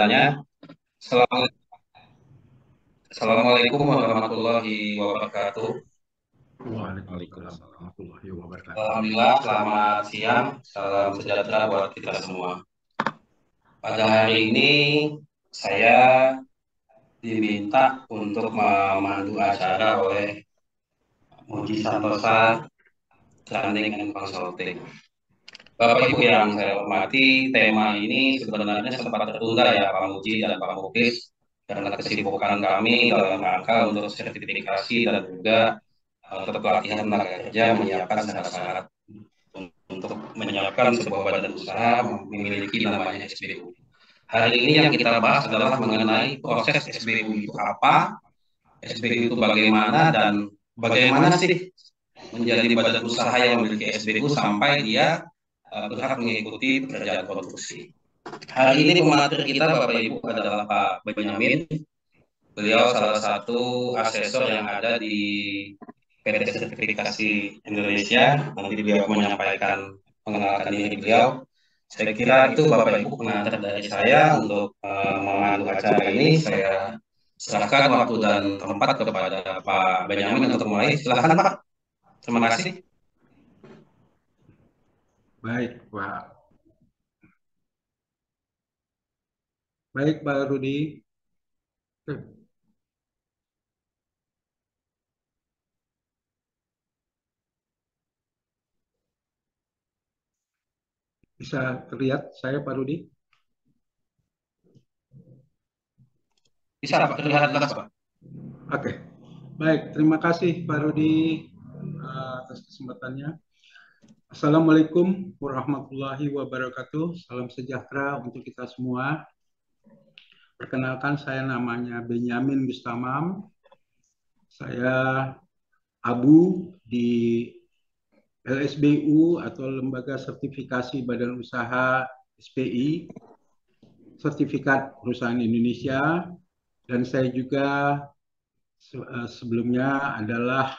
pertanyaannya. Assalamualaikum warahmatullahi wabarakatuh. Waalaikumsalam warahmatullahi wabarakatuh. Alhamdulillah, selamat siang. Salam sejahtera buat kita semua. Pada hari ini saya diminta untuk memandu acara oleh Muji Santosa Training and Consulting. Bapak Ibu yang saya hormati, tema ini sebenarnya sempat tertunda ya Pak Muji dan Pak Muklis karena kesibukan kami dalam rangka untuk sertifikasi dan juga untuk pelatihan tenaga kerja menyiapkan syarat-syarat untuk menyiapkan sebuah badan usaha memiliki namanya SBU. Hari ini yang kita bahas adalah mengenai proses SBU itu apa, SBU itu bagaimana, dan bagaimana sih menjadi badan usaha yang memiliki SBU sampai dia berhak mengikuti pekerjaan konstruksi. Hari ini pemateri kita Bapak Ibu adalah Pak Benyamin. Beliau salah satu asesor yang ada di PT Sertifikasi Indonesia. Nanti beliau menyampaikan mengenalkan diri beliau. Saya kira itu Bapak Ibu pengantar dari saya untuk memandu acara ini. Saya serahkan waktu dan tempat kepada Pak Benyamin untuk mulai. Silakan Pak. Terima kasih. Baik, Pak. Baik, Pak Rudi. Bisa terlihat saya, Pak Rudi? Bisa Pak, terlihat jelas Pak. Oke. Baik, terima kasih Pak Rudi atas kesempatannya. Assalamualaikum warahmatullahi wabarakatuh. Salam sejahtera untuk kita semua. Perkenalkan, saya namanya Benyamin Bustamam. Saya Abu di LSBU atau Lembaga Sertifikasi Badan Usaha SPI, Sertifikat Perusahaan Indonesia, dan saya juga sebelumnya adalah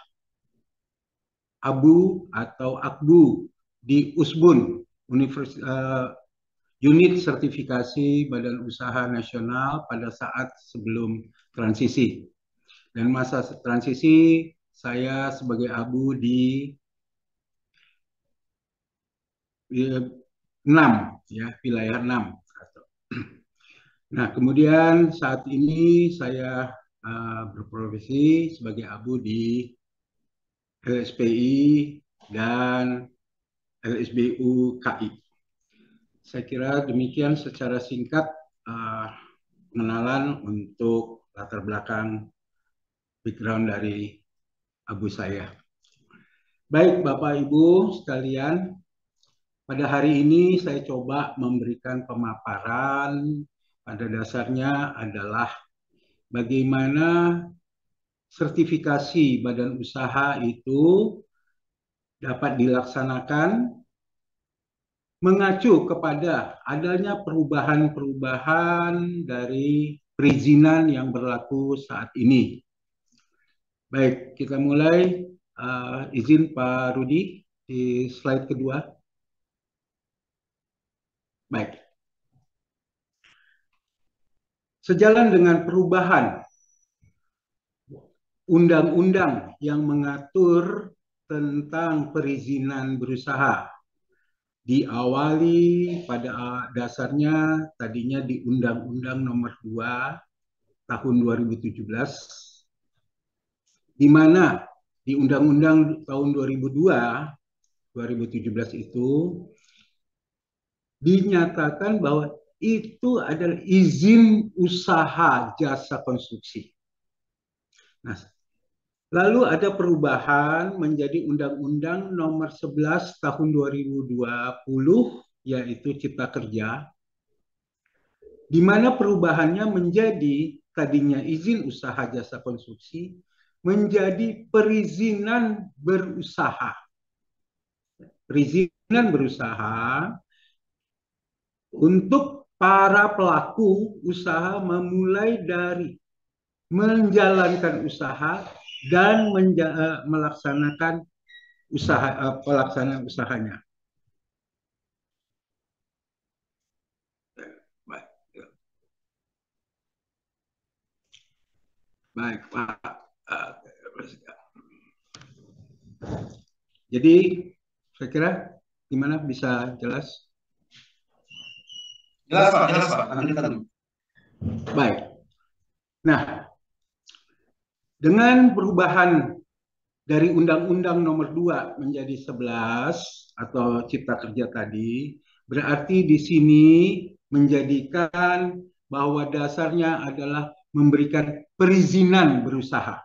Abu atau Akbu di Usbun, Unit Sertifikasi Badan Usaha Nasional pada saat sebelum transisi. Dan masa transisi saya sebagai Abu di 6, ya, wilayah 6. Nah, kemudian saat ini saya berprofesi sebagai Abu di LSPI dan LSBU KI. Saya kira demikian secara singkat pengenalan untuk latar belakang background dari Abu saya. Baik Bapak Ibu sekalian, pada hari ini saya coba memberikan pemaparan pada dasarnya adalah bagaimana sertifikasi badan usaha itu dapat dilaksanakan mengacu kepada adanya perubahan-perubahan dari perizinan yang berlaku saat ini. Baik, kita mulai. Izin Pak Rudi di slide kedua. Baik. Sejalan dengan perubahan undang-undang yang mengatur tentang perizinan berusaha, diawali pada dasarnya tadinya di Undang-Undang Nomor 2 tahun 2017, di mana di Undang-Undang tahun 2017 itu dinyatakan bahwa itu adalah izin usaha jasa konstruksi. Nah, lalu ada perubahan menjadi Undang-Undang Nomor 11 tahun 2020, yaitu Cipta Kerja, di mana perubahannya menjadi tadinya izin usaha jasa konstruksi menjadi perizinan berusaha. Perizinan berusaha untuk para pelaku usaha memulai dari menjalankan usaha dan melaksanakan pelaksanaan usahanya. Baik, Pak. Jadi saya kira gimana bisa jelas? Jelas Pak. Lanjutkan dulu. Baik. Nah, dengan perubahan dari Undang-Undang Nomor 2 menjadi 11 atau Cipta Kerja tadi, berarti di sini menjadikan bahwa dasarnya adalah memberikan perizinan berusaha.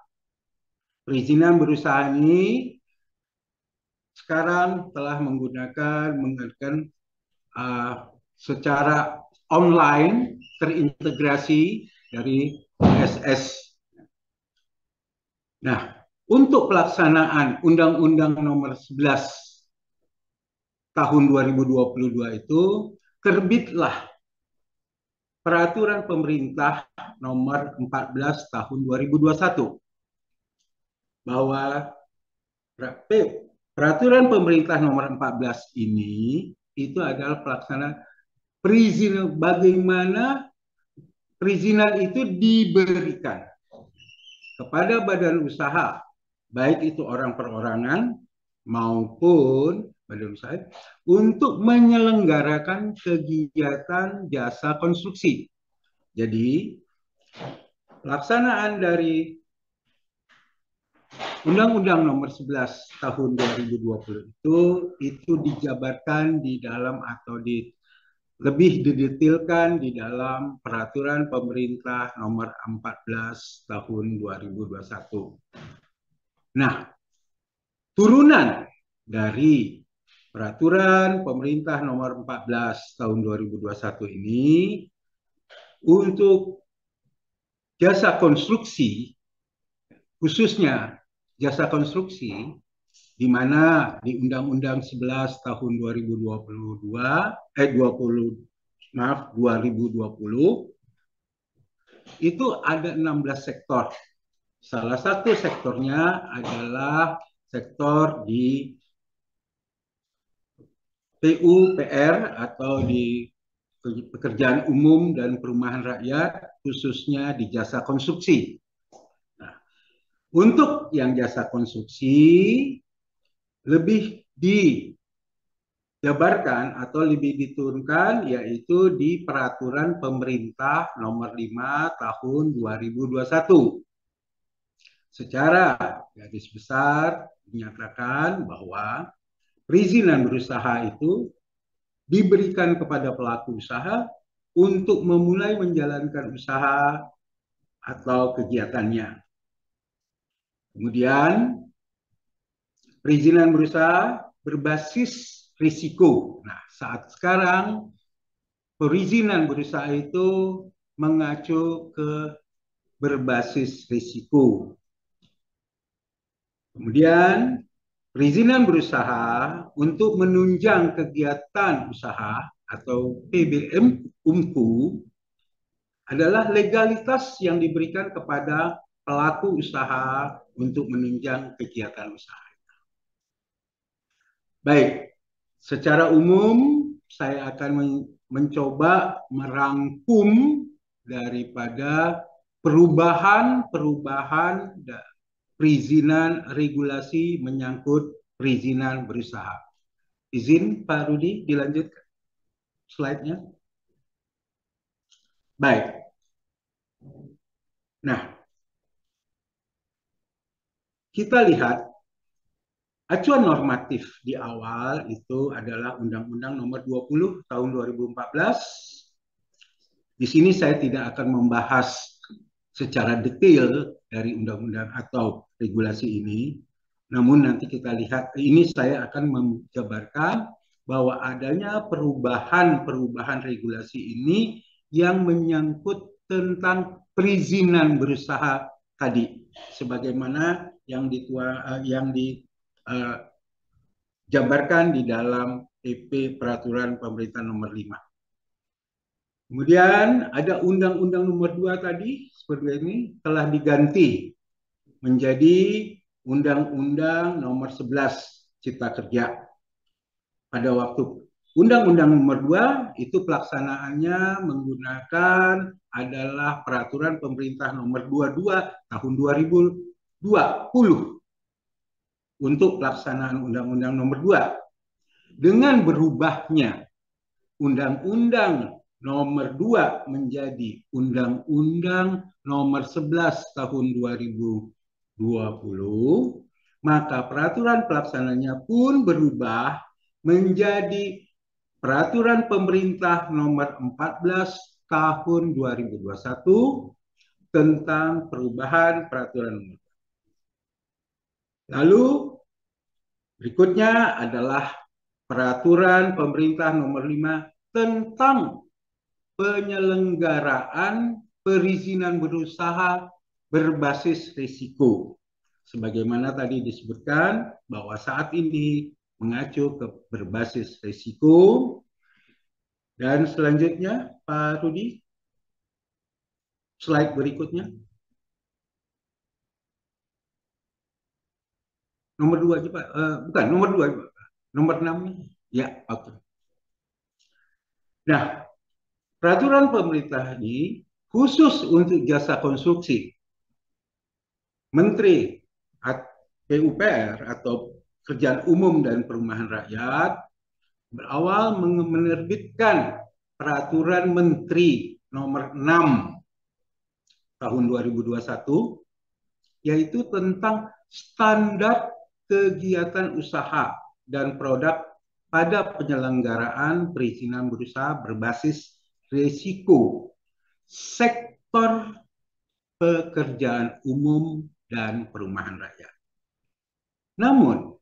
Perizinan berusaha ini sekarang telah menggunakan secara online terintegrasi dari SS. Nah, untuk pelaksanaan Undang-Undang Nomor 11 tahun 2022 itu terbitlah Peraturan Pemerintah Nomor 14 tahun 2021 bahwa Peraturan Pemerintah Nomor 14 ini itu adalah pelaksanaan perizinan, bagaimana perizinan itu diberikan kepada badan usaha, baik itu orang perorangan maupun badan usaha, untuk menyelenggarakan kegiatan jasa konstruksi. Jadi, pelaksanaan dari Undang-Undang Nomor 11 Tahun 2020 itu dijabarkan di dalam atau lebih didetilkan di dalam Peraturan Pemerintah Nomor 14 Tahun 2021. Nah, turunan dari Peraturan Pemerintah Nomor 14 Tahun 2021 ini untuk jasa konstruksi, khususnya jasa konstruksi, di mana di Undang-Undang 11 tahun 2020 itu ada 16 sektor. Salah satu sektornya adalah sektor di PUPR atau di pekerjaan umum dan perumahan rakyat, khususnya di jasa konstruksi. Nah, untuk yang jasa konstruksi lebih dijabarkan atau lebih diturunkan yaitu di Peraturan Pemerintah Nomor 5 Tahun 2021. Secara garis besar dinyatakan bahwa perizinan berusaha itu diberikan kepada pelaku usaha untuk memulai menjalankan usaha atau kegiatannya. Kemudian perizinan berusaha berbasis risiko. Nah, saat sekarang perizinan berusaha itu mengacu ke berbasis risiko. Kemudian perizinan berusaha untuk menunjang kegiatan usaha atau PBM UMKU adalah legalitas yang diberikan kepada pelaku usaha untuk menunjang kegiatan usaha. Baik, secara umum saya akan mencoba merangkum daripada perubahan perizinan regulasi menyangkut perizinan berusaha. Izin Pak Rudi dilanjutkan slide-nya. Baik. Nah, kita lihat acuan normatif di awal itu adalah Undang-Undang Nomor 20 Tahun 2014. Di sini saya tidak akan membahas secara detail dari undang-undang atau regulasi ini. Namun nanti kita lihat, ini saya akan menjabarkan bahwa adanya perubahan regulasi ini yang menyangkut tentang perizinan berusaha tadi, sebagaimana yang dijabarkan di dalam PP Peraturan Pemerintah Nomor 5. Kemudian ada Undang-Undang Nomor 2 tadi, seperti ini, telah diganti menjadi Undang-Undang Nomor 11 Cipta Kerja pada waktu Undang-Undang Nomor 2 itu pelaksanaannya menggunakan adalah Peraturan Pemerintah Nomor 22 Tahun 2020 untuk pelaksanaan Undang-Undang Nomor 2. Dengan berubahnya Undang-Undang Nomor 2 menjadi Undang-Undang Nomor 11 Tahun 2020, maka peraturan pelaksananya pun berubah menjadi Peraturan Pemerintah Nomor 14 Tahun 2021 tentang perubahan peraturan nomor. Lalu berikutnya adalah Peraturan Pemerintah Nomor 5 tentang penyelenggaraan perizinan berusaha berbasis risiko. Sebagaimana tadi disebutkan bahwa saat ini mengacu ke berbasis risiko. Dan selanjutnya, Pak Rudi, slide berikutnya. Nomor 2 aja, Pak. Bukan, nomor 2. Nomor 6. Ya, oke. Nah, peraturan pemerintah ini khusus untuk jasa konstruksi. Menteri PUPR atau Kerjaan Umum dan Perumahan Rakyat berawal menerbitkan Peraturan Menteri Nomor 6 Tahun 2021, yaitu tentang standar kegiatan usaha dan produk pada penyelenggaraan perizinan berusaha berbasis risiko sektor pekerjaan umum dan perumahan rakyat. Namun,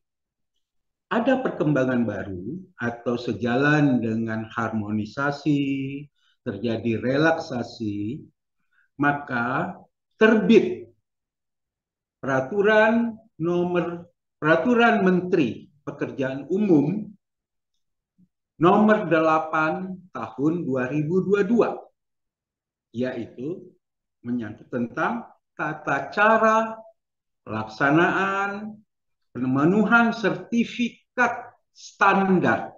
ada perkembangan baru atau sejalan dengan harmonisasi, terjadi relaksasi, maka terbit Peraturan Menteri Pekerjaan Umum Nomor 8 Tahun 2022, yaitu menyangkut tentang tata cara pelaksanaan pemenuhan sertifikat standar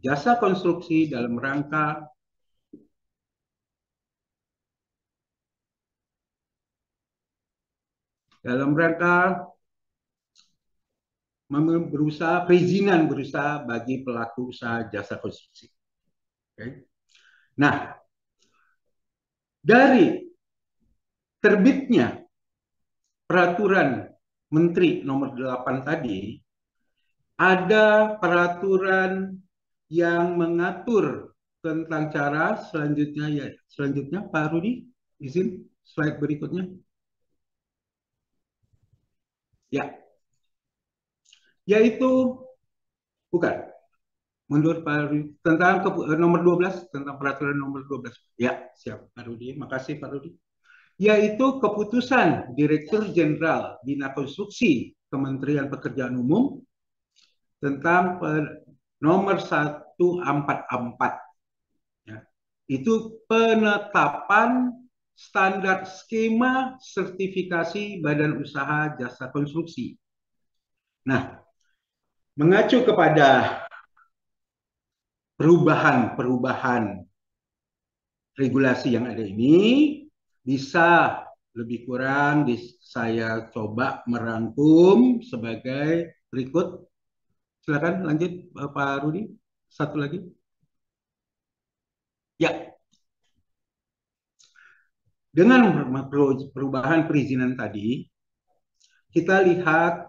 jasa konstruksi dalam rangka perizinan berusaha bagi pelaku usaha jasa konstruksi. Okay. Nah, dari terbitnya Peraturan Menteri Nomor 8 tadi, ada peraturan yang mengatur tentang cara selanjutnya. Ya, selanjutnya Pak Rudi, izin slide berikutnya. Ya, yaitu bukan menurut Pak Rudi tentang nomor 12 tentang peraturan nomor 12. Ya, siap Pak Rudi. Makasih Pak Rudi. Yaitu keputusan Direktur Jenderal Bina Konstruksi Kementerian Pekerjaan Umum tentang nomor 144. Ya. Itu penetapan standar skema sertifikasi badan usaha jasa konstruksi. Nah, mengacu kepada perubahan regulasi yang ada ini, bisa lebih kurang saya coba merangkum sebagai berikut. Silakan lanjut Pak Rudi. Satu lagi. Ya. Dengan perubahan perizinan tadi, kita lihat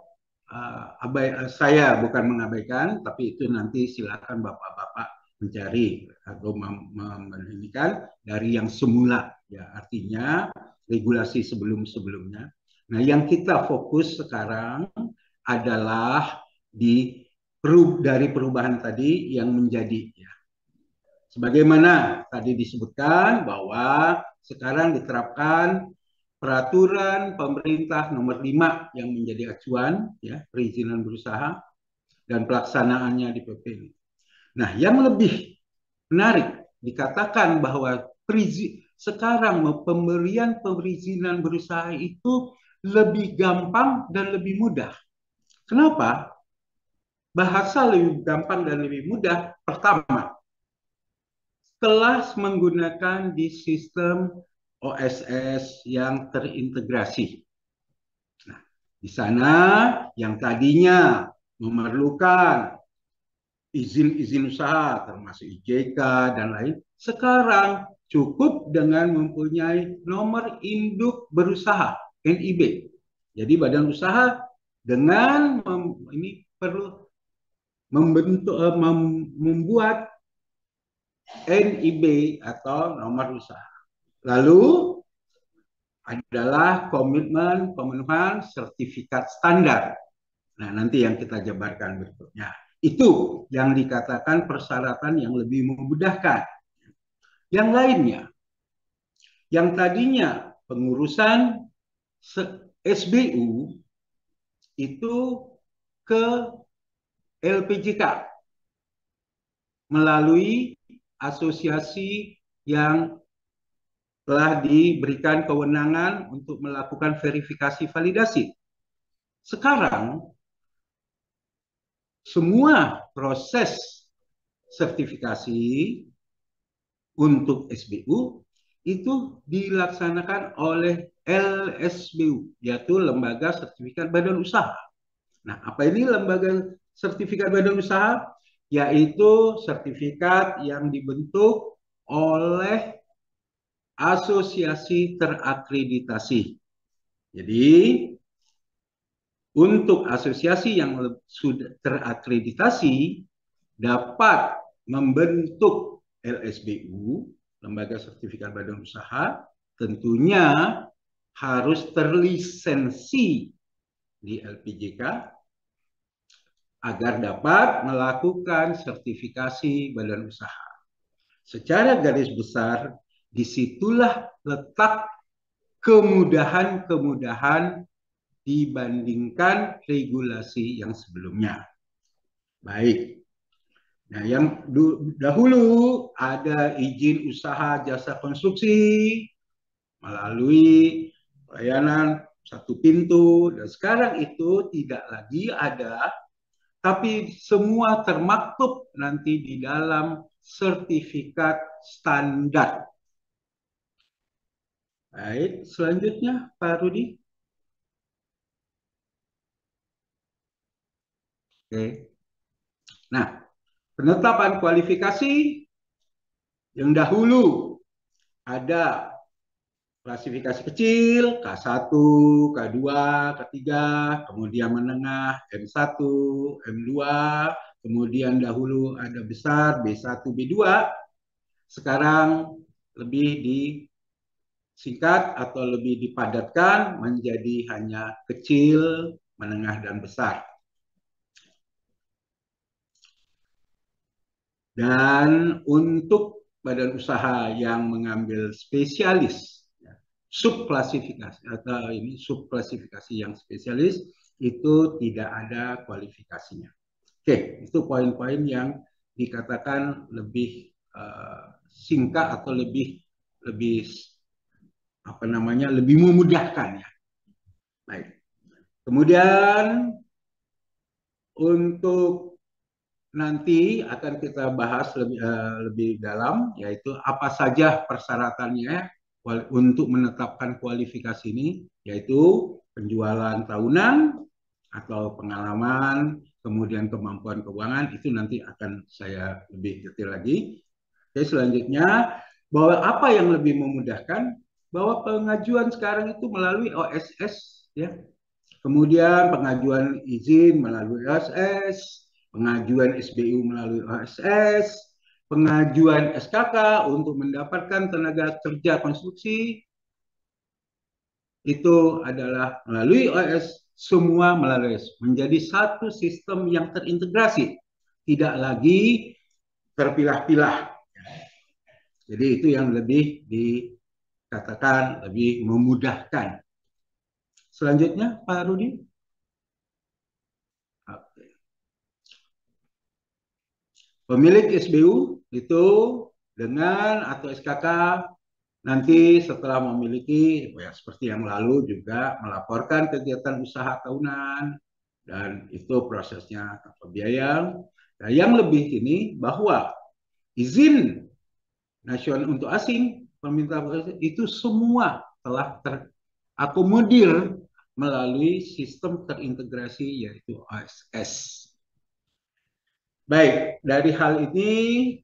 saya bukan mengabaikan, tapi itu nanti silakan Bapak-bapak mencari atau menelitikan dari yang semula, ya artinya regulasi sebelum-sebelumnya. Nah, yang kita fokus sekarang adalah dari perubahan tadi yang menjadi, ya, sebagaimana tadi disebutkan bahwa sekarang diterapkan Peraturan Pemerintah Nomor 5 yang menjadi acuan, ya, perizinan berusaha dan pelaksanaannya di PP ini. Nah, yang lebih menarik dikatakan bahwa sekarang pemberian perizinan berusaha itu lebih gampang dan lebih mudah. Kenapa? bahasa lebih gampang dan lebih mudah. Pertama, telah menggunakan di sistem OSS yang terintegrasi. Nah, di sana yang tadinya memerlukan izin-izin usaha, termasuk IJK dan lain, sekarang cukup dengan mempunyai nomor induk berusaha, NIB. Jadi badan usaha dengan ini perlu membuat NIB atau nomor usaha. Lalu adalah komitmen pemenuhan sertifikat standar. Nah, nanti yang kita jabarkan berikutnya. Itu yang dikatakan persyaratan yang lebih memudahkan. Yang lainnya, yang tadinya pengurusan SBU itu ke LPJK melalui asosiasi yang telah diberikan kewenangan untuk melakukan verifikasi validasi. Sekarang, semua proses sertifikasi untuk SBU itu dilaksanakan oleh LSBU, yaitu Lembaga Sertifikat Badan Usaha. Nah, apa ini Lembaga Sertifikat Badan Usaha? Yaitu sertifikat yang dibentuk oleh asosiasi terakreditasi. Jadi, untuk asosiasi yang sudah terakreditasi dapat membentuk LSBU, Lembaga Sertifikat Badan Usaha, tentunya harus terlisensi di LPJK agar dapat melakukan sertifikasi badan usaha. Secara garis besar, disitulah letak kemudahan-kemudahan dibandingkan regulasi yang sebelumnya. Baik. Nah, yang dahulu ada izin usaha jasa konstruksi melalui layanan satu pintu, dan sekarang itu tidak lagi ada, tapi semua termaktub nanti di dalam sertifikat standar. Baik, selanjutnya Pak Rudi. Oke. Nah, penetapan kualifikasi yang dahulu ada klasifikasi kecil, K1, K2, K3, kemudian menengah, M1, M2, kemudian dahulu ada besar, B1, B2, sekarang lebih disingkat atau lebih dipadatkan menjadi hanya kecil, menengah, dan besar. Dan untuk badan usaha yang mengambil spesialis, subklasifikasi atau ini subklasifikasi yang spesialis itu tidak ada kualifikasinya. Oke, itu poin-poin yang dikatakan lebih singkat atau lebih apa namanya lebih memudahkan ya. Baik. Kemudian untuk nanti akan kita bahas lebih dalam, yaitu apa saja persyaratannya untuk menetapkan kualifikasi ini, yaitu penjualan tahunan atau pengalaman, kemudian kemampuan keuangan, itu nanti akan saya lebih detail lagi. Oke, selanjutnya, bahwa apa yang lebih memudahkan, bahwa pengajuan sekarang itu melalui OSS, ya. Kemudian pengajuan izin melalui OSS, pengajuan SBU melalui OSS, pengajuan SKK untuk mendapatkan tenaga kerja konstruksi, itu adalah melalui OSS, semua melalui OSS. Menjadi satu sistem yang terintegrasi, tidak lagi terpilah-pilah. Jadi itu yang lebih dikatakan lebih memudahkan. Selanjutnya, Pak Rudi. Pemilik SBU itu dengan atau SKK nanti setelah memiliki, ya seperti yang lalu juga melaporkan kegiatan usaha tahunan, dan itu prosesnya tanpa biaya. Nah, yang lebih ini bahwa izin nasional untuk asing, permintaan itu semua telah terakomodir melalui sistem terintegrasi yaitu OSS. Baik, dari hal ini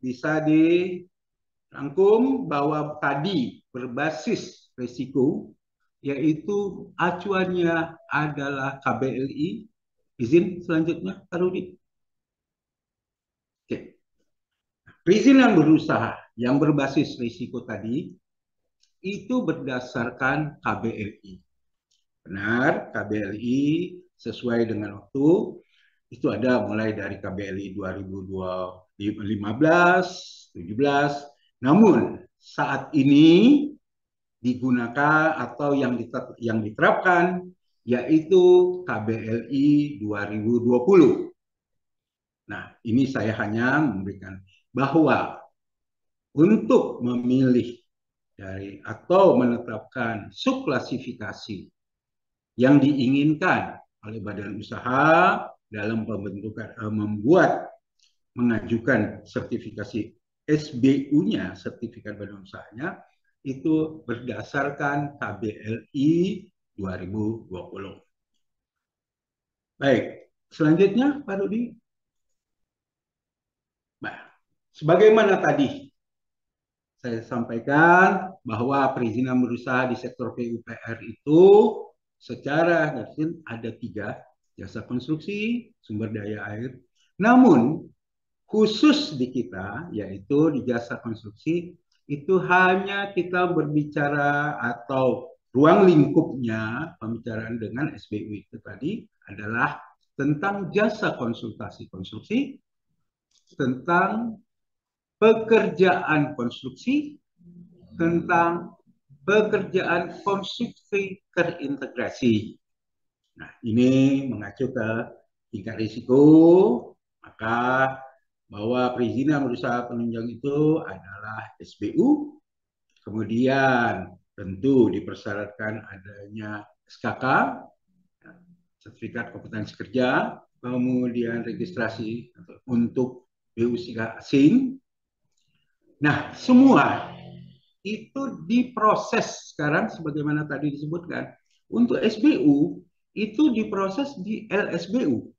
bisa dirangkum bahwa tadi berbasis risiko, yaitu acuannya adalah KBLI. Izin selanjutnya, Pak Rudi. Oke. Perizinan berusaha yang berbasis risiko tadi itu berdasarkan KBLI. Benar, KBLI sesuai dengan waktu itu ada mulai dari KBLI 2015, 17. Namun saat ini digunakan atau yang diterapkan yaitu KBLI 2020. Nah, ini saya hanya memberikan bahwa untuk memilih dari atau menetapkan subklasifikasi yang diinginkan oleh badan usaha dalam pembentukan membuat mengajukan sertifikasi SBU-nya, sertifikat badan usahanya, itu berdasarkan KBLI 2020. Baik, selanjutnya Pak Rudi. Nah, sebagaimana tadi saya sampaikan bahwa perizinan berusaha di sektor PUPR itu secara garis ada 3, jasa konstruksi, sumber daya air. Namun khusus di kita, yaitu di jasa konstruksi, itu hanya kita berbicara atau ruang lingkupnya pembicaraan dengan SBU itu tadi adalah tentang jasa konsultasi konstruksi, tentang pekerjaan konstruksi, tentang pekerjaan konstruksi terintegrasi. Nah, ini mengacu ke tingkat risiko, maka bahwa perizinan berusaha penunjang itu adalah SBU, kemudian tentu dipersyaratkan adanya SKK, sertifikat kompetensi kerja, kemudian registrasi untuk BUSIK asing. Nah, semua itu diproses sekarang sebagaimana tadi disebutkan. Untuk SBU itu diproses di LSBU,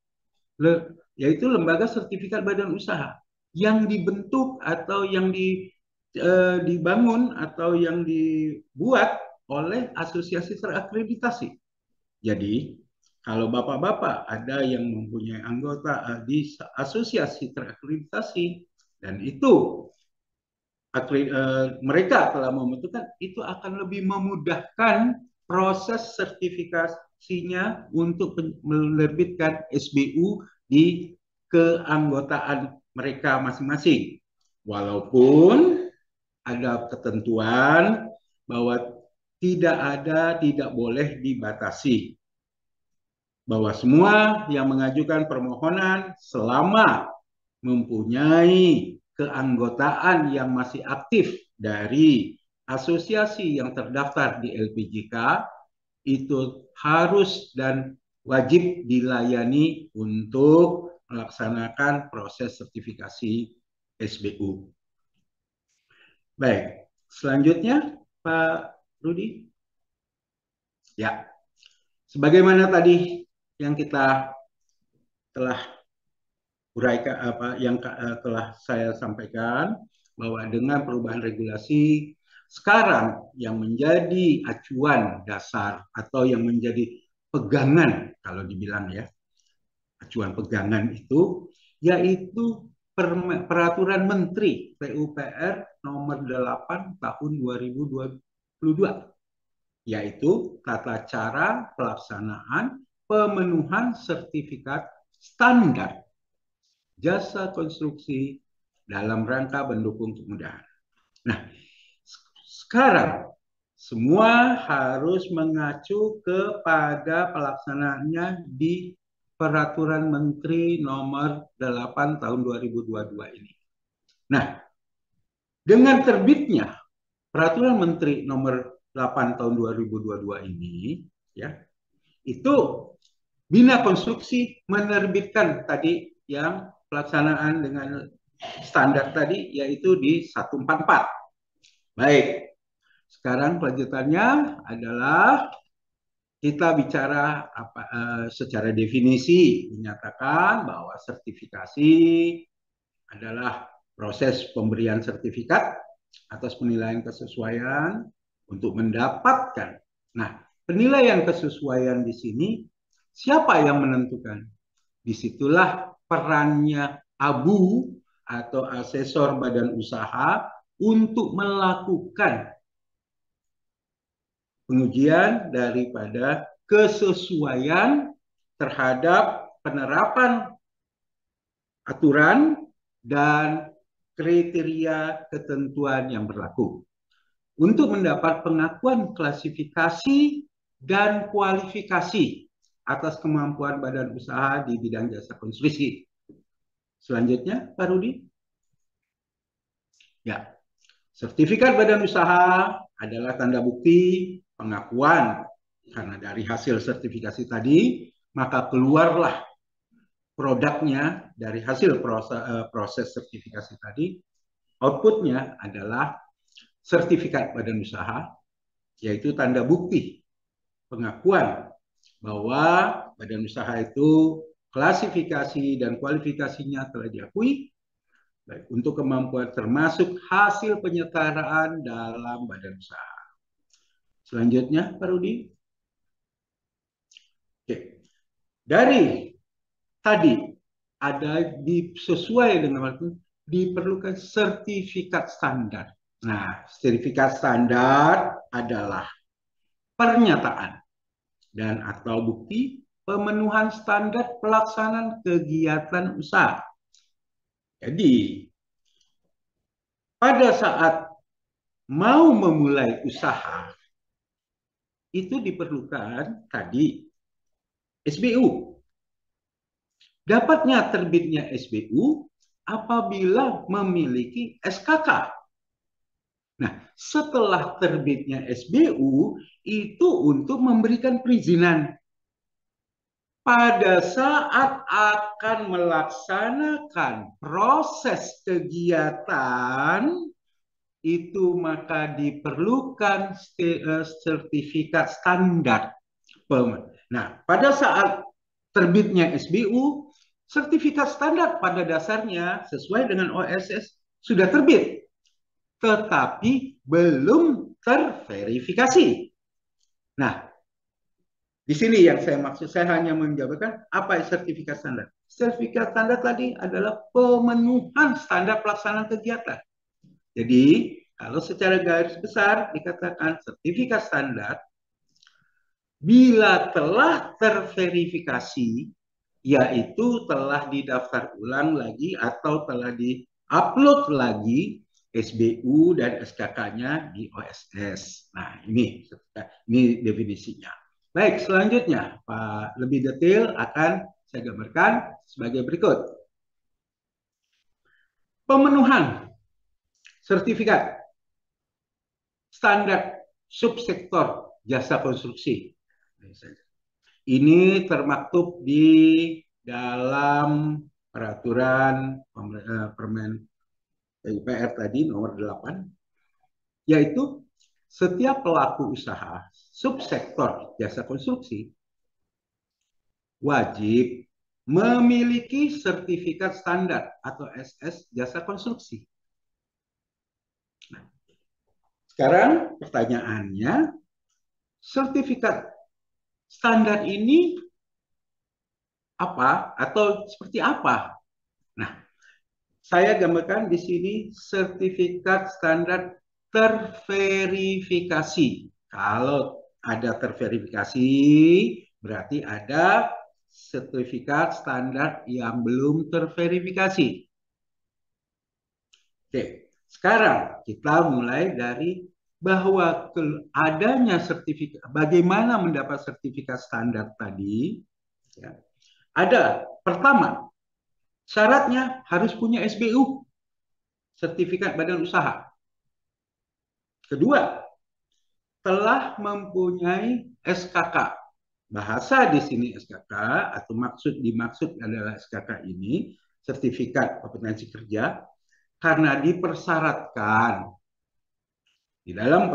yaitu Lembaga Sertifikat Badan Usaha, yang dibentuk atau yang dibangun atau yang dibuat oleh asosiasi terakreditasi. Jadi, kalau bapak-bapak ada yang mempunyai anggota di asosiasi terakreditasi dan itu mereka telah membentukkan, itu akan lebih memudahkan proses sertifikasinya untuk menerbitkan SBU di keanggotaan mereka masing-masing. Walaupun ada ketentuan bahwa tidak boleh dibatasi. Bahwa semua yang mengajukan permohonan selama mempunyai keanggotaan yang masih aktif dari asosiasi yang terdaftar di LPJK itu harus dan wajib dilayani untuk melaksanakan proses sertifikasi SBU. Baik, selanjutnya Pak Rudi. Ya, sebagaimana tadi yang kita telah uraikan yang telah saya sampaikan bahwa dengan perubahan regulasi sekarang yang menjadi acuan dasar atau yang menjadi pegangan kalau dibilang ya acuan pegangan itu yaitu peraturan Menteri PUPR nomor 8 tahun 2022 yaitu tata cara pelaksanaan pemenuhan sertifikat standar jasa konstruksi dalam rangka mendukung kemudahan. Nah, sekarang semua harus mengacu kepada pelaksanaannya di Peraturan Menteri Nomor 8 Tahun 2022 ini. Nah, dengan terbitnya Peraturan Menteri Nomor 8 Tahun 2022 ini, ya, itu Bina Konstruksi menerbitkan tadi yang pelaksanaan dengan standar tadi, yaitu di 144. Baik, sekarang kelanjutannya adalah kita bicara secara definisi, dinyatakan bahwa sertifikasi adalah proses pemberian sertifikat atas penilaian kesesuaian untuk mendapatkan. Nah, penilaian kesesuaian di sini siapa yang menentukan? Disitulah perannya ABU atau asesor badan usaha untuk melakukan pengujian daripada kesesuaian terhadap penerapan aturan dan kriteria ketentuan yang berlaku untuk mendapat pengakuan klasifikasi dan kualifikasi atas kemampuan badan usaha di bidang jasa konstruksi. Selanjutnya, Pak Rudi. Ya, sertifikat badan usaha adalah tanda bukti pengakuan. Karena dari hasil sertifikasi tadi, maka keluarlah produknya dari hasil proses sertifikasi tadi. Outputnya adalah sertifikat badan usaha, yaitu tanda bukti pengakuan bahwa badan usaha itu klasifikasi dan kualifikasinya telah diakui baik untuk kemampuan termasuk hasil penyetaraan dalam badan usaha. Selanjutnya, Pak Rudi. Oke. Dari tadi ada sesuai dengan waktu diperlukan sertifikat standar. Nah, sertifikat standar adalah pernyataan dan atau bukti pemenuhan standar pelaksanaan kegiatan usaha. Jadi, pada saat mau memulai usaha, itu diperlukan tadi SBU. Dapatnya terbitnya SBU apabila memiliki SKK. Nah, setelah terbitnya SBU, itu untuk memberikan perizinan. Pada saat akan melaksanakan proses kegiatan, itu maka diperlukan sertifikat standar. Nah, pada saat terbitnya SBU, sertifikat standar pada dasarnya sesuai dengan OSS sudah terbit, tetapi belum terverifikasi. Nah, di sini yang saya maksud, saya hanya menjabarkan apa sertifikat standar. Sertifikat standar tadi adalah pemenuhan standar pelaksanaan kegiatan. Jadi, kalau secara garis besar dikatakan sertifikat standar, bila telah terverifikasi, yaitu telah didaftar ulang lagi atau telah di-upload lagi SBU dan SKK-nya di OSS. Nah, ini definisinya. Baik, selanjutnya, Pak, lebih detail akan saya gambarkan sebagai berikut. Pemenuhan sertifikat standar subsektor jasa konstruksi. Ini termaktub di dalam peraturan Permen PUPR tadi nomor 8, yaitu setiap pelaku usaha subsektor jasa konstruksi wajib memiliki sertifikat standar atau SS jasa konstruksi. Nah, sekarang pertanyaannya, sertifikat standar ini apa atau seperti apa? Nah, saya gambarkan di sini sertifikat standar terverifikasi. Kalau ada terverifikasi, berarti ada sertifikat standar yang belum terverifikasi. Oke, sekarang kita mulai dari bahwa adanya sertifikat, bagaimana mendapat sertifikat standar tadi, ya. Ada, pertama, syaratnya harus punya SBU, sertifikat badan usaha. Kedua, telah mempunyai SKK. bahasa di sini SKK atau dimaksud adalah SKK ini sertifikat kompetensi kerja karena dipersyaratkan di dalam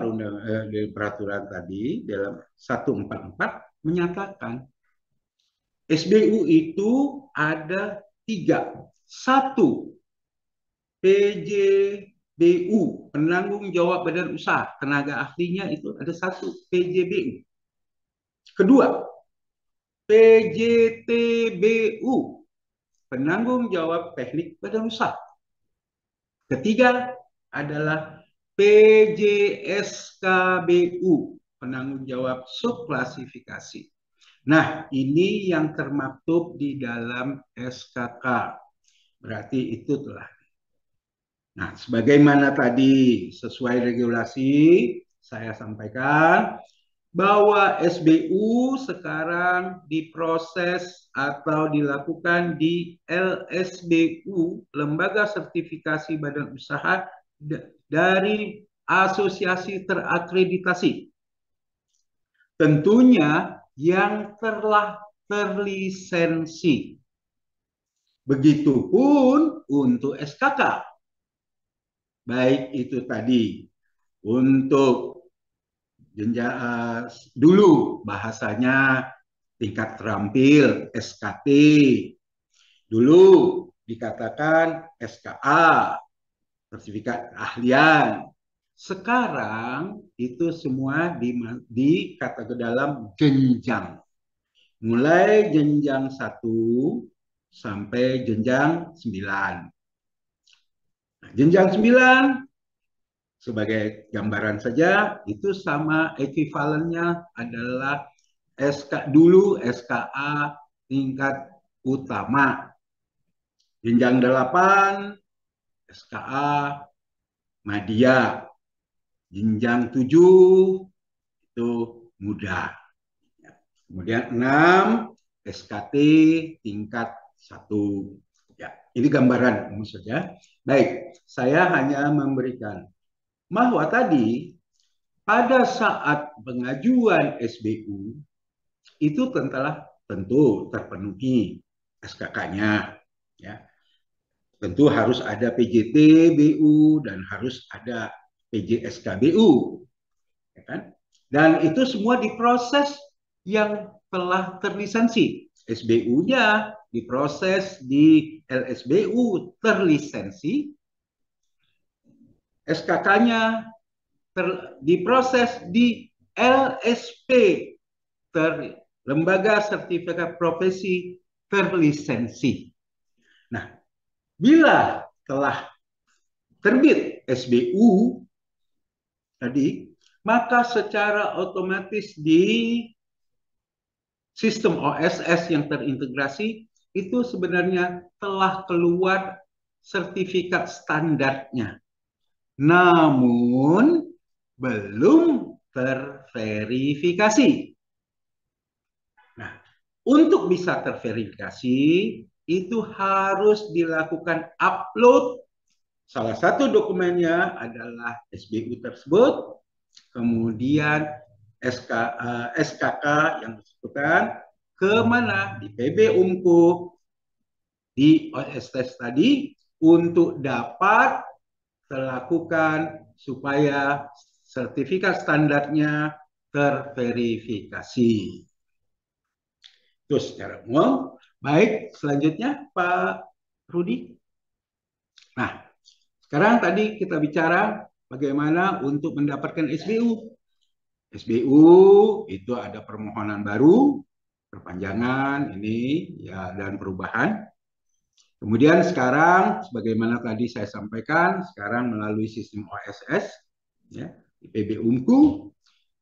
di peraturan tadi dalam 144 menyatakan SBU itu ada 3. 1, PJBU, penanggung jawab badan usaha, tenaga ahlinya itu ada 1 PJBU. Kedua, PJTBU, penanggung jawab teknik badan usaha. Ketiga adalah PJSKBU, penanggung jawab subklasifikasi. Nah, ini yang termaktub di dalam SKK. Berarti itu telah. Nah, sebagaimana tadi sesuai regulasi, saya sampaikan bahwa SBU sekarang diproses atau dilakukan di LSBU, Lembaga Sertifikasi Badan Usaha dari asosiasi terakreditasi. Tentunya yang telah terlisensi. Begitupun untuk SKK. Baik itu tadi untuk jenjang dulu bahasanya tingkat terampil SKT. Dulu dikatakan SKA, sertifikat keahlian. Sekarang itu semua dikatakan dalam jenjang. Mulai jenjang 1 sampai jenjang 9. Nah, jenjang 9 sebagai gambaran saja itu sama ekuivalennya adalah dulu SKA tingkat utama. Jenjang 8 SKA Madya. Jenjang 7 itu muda. Kemudian 6 SKT tingkat 1. Ya, ini gambaran umum saja. Baik, saya hanya memberikan bahwa tadi pada saat pengajuan SBU itu tentu terpenuhi SKK-nya, ya. Tentu harus ada PJT-BU dan harus ada PJSK-BU, ya kan? Dan itu semua diproses yang telah terlisensi. SBU-nya diproses di LSBU terlisensi, SKK-nya diproses di LSP, Lembaga Sertifikat Profesi Terlisensi. Nah, bila telah terbit SBU tadi, maka secara otomatis di sistem OSS yang terintegrasi itu sebenarnya telah keluar sertifikat standarnya. Namun belum terverifikasi. Nah, untuk bisa terverifikasi itu harus dilakukan upload. Salah satu dokumennya adalah SBU tersebut, kemudian SKK yang disebutkan ke mana? Di PB Umku, di OSS tadi, untuk dapat terlakukan supaya sertifikat standarnya terverifikasi. Itu secara umum. Baik, selanjutnya Pak Rudi. Nah, sekarang tadi kita bicara bagaimana untuk mendapatkan SBU. SBU itu ada permohonan baru, perpanjangan ini ya dan perubahan. Kemudian sekarang sebagaimana tadi saya sampaikan, sekarang melalui sistem OSS ya, IPB Unku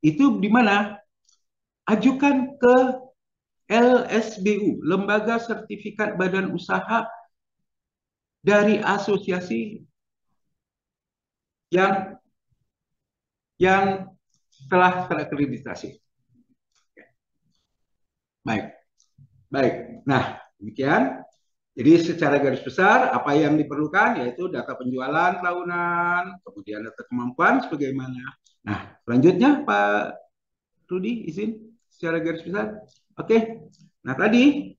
itu di mana? Ajukan ke LSBU, Lembaga Sertifikat Badan Usaha dari asosiasi yang telah terakreditasi. Baik. Baik. Nah, demikian. Jadi secara garis besar apa yang diperlukan yaitu data penjualan tahunan, kemudian data kemampuan sebagaimana. Nah, selanjutnya Pak Rudi izin secara garis besar. Oke. Nah, tadi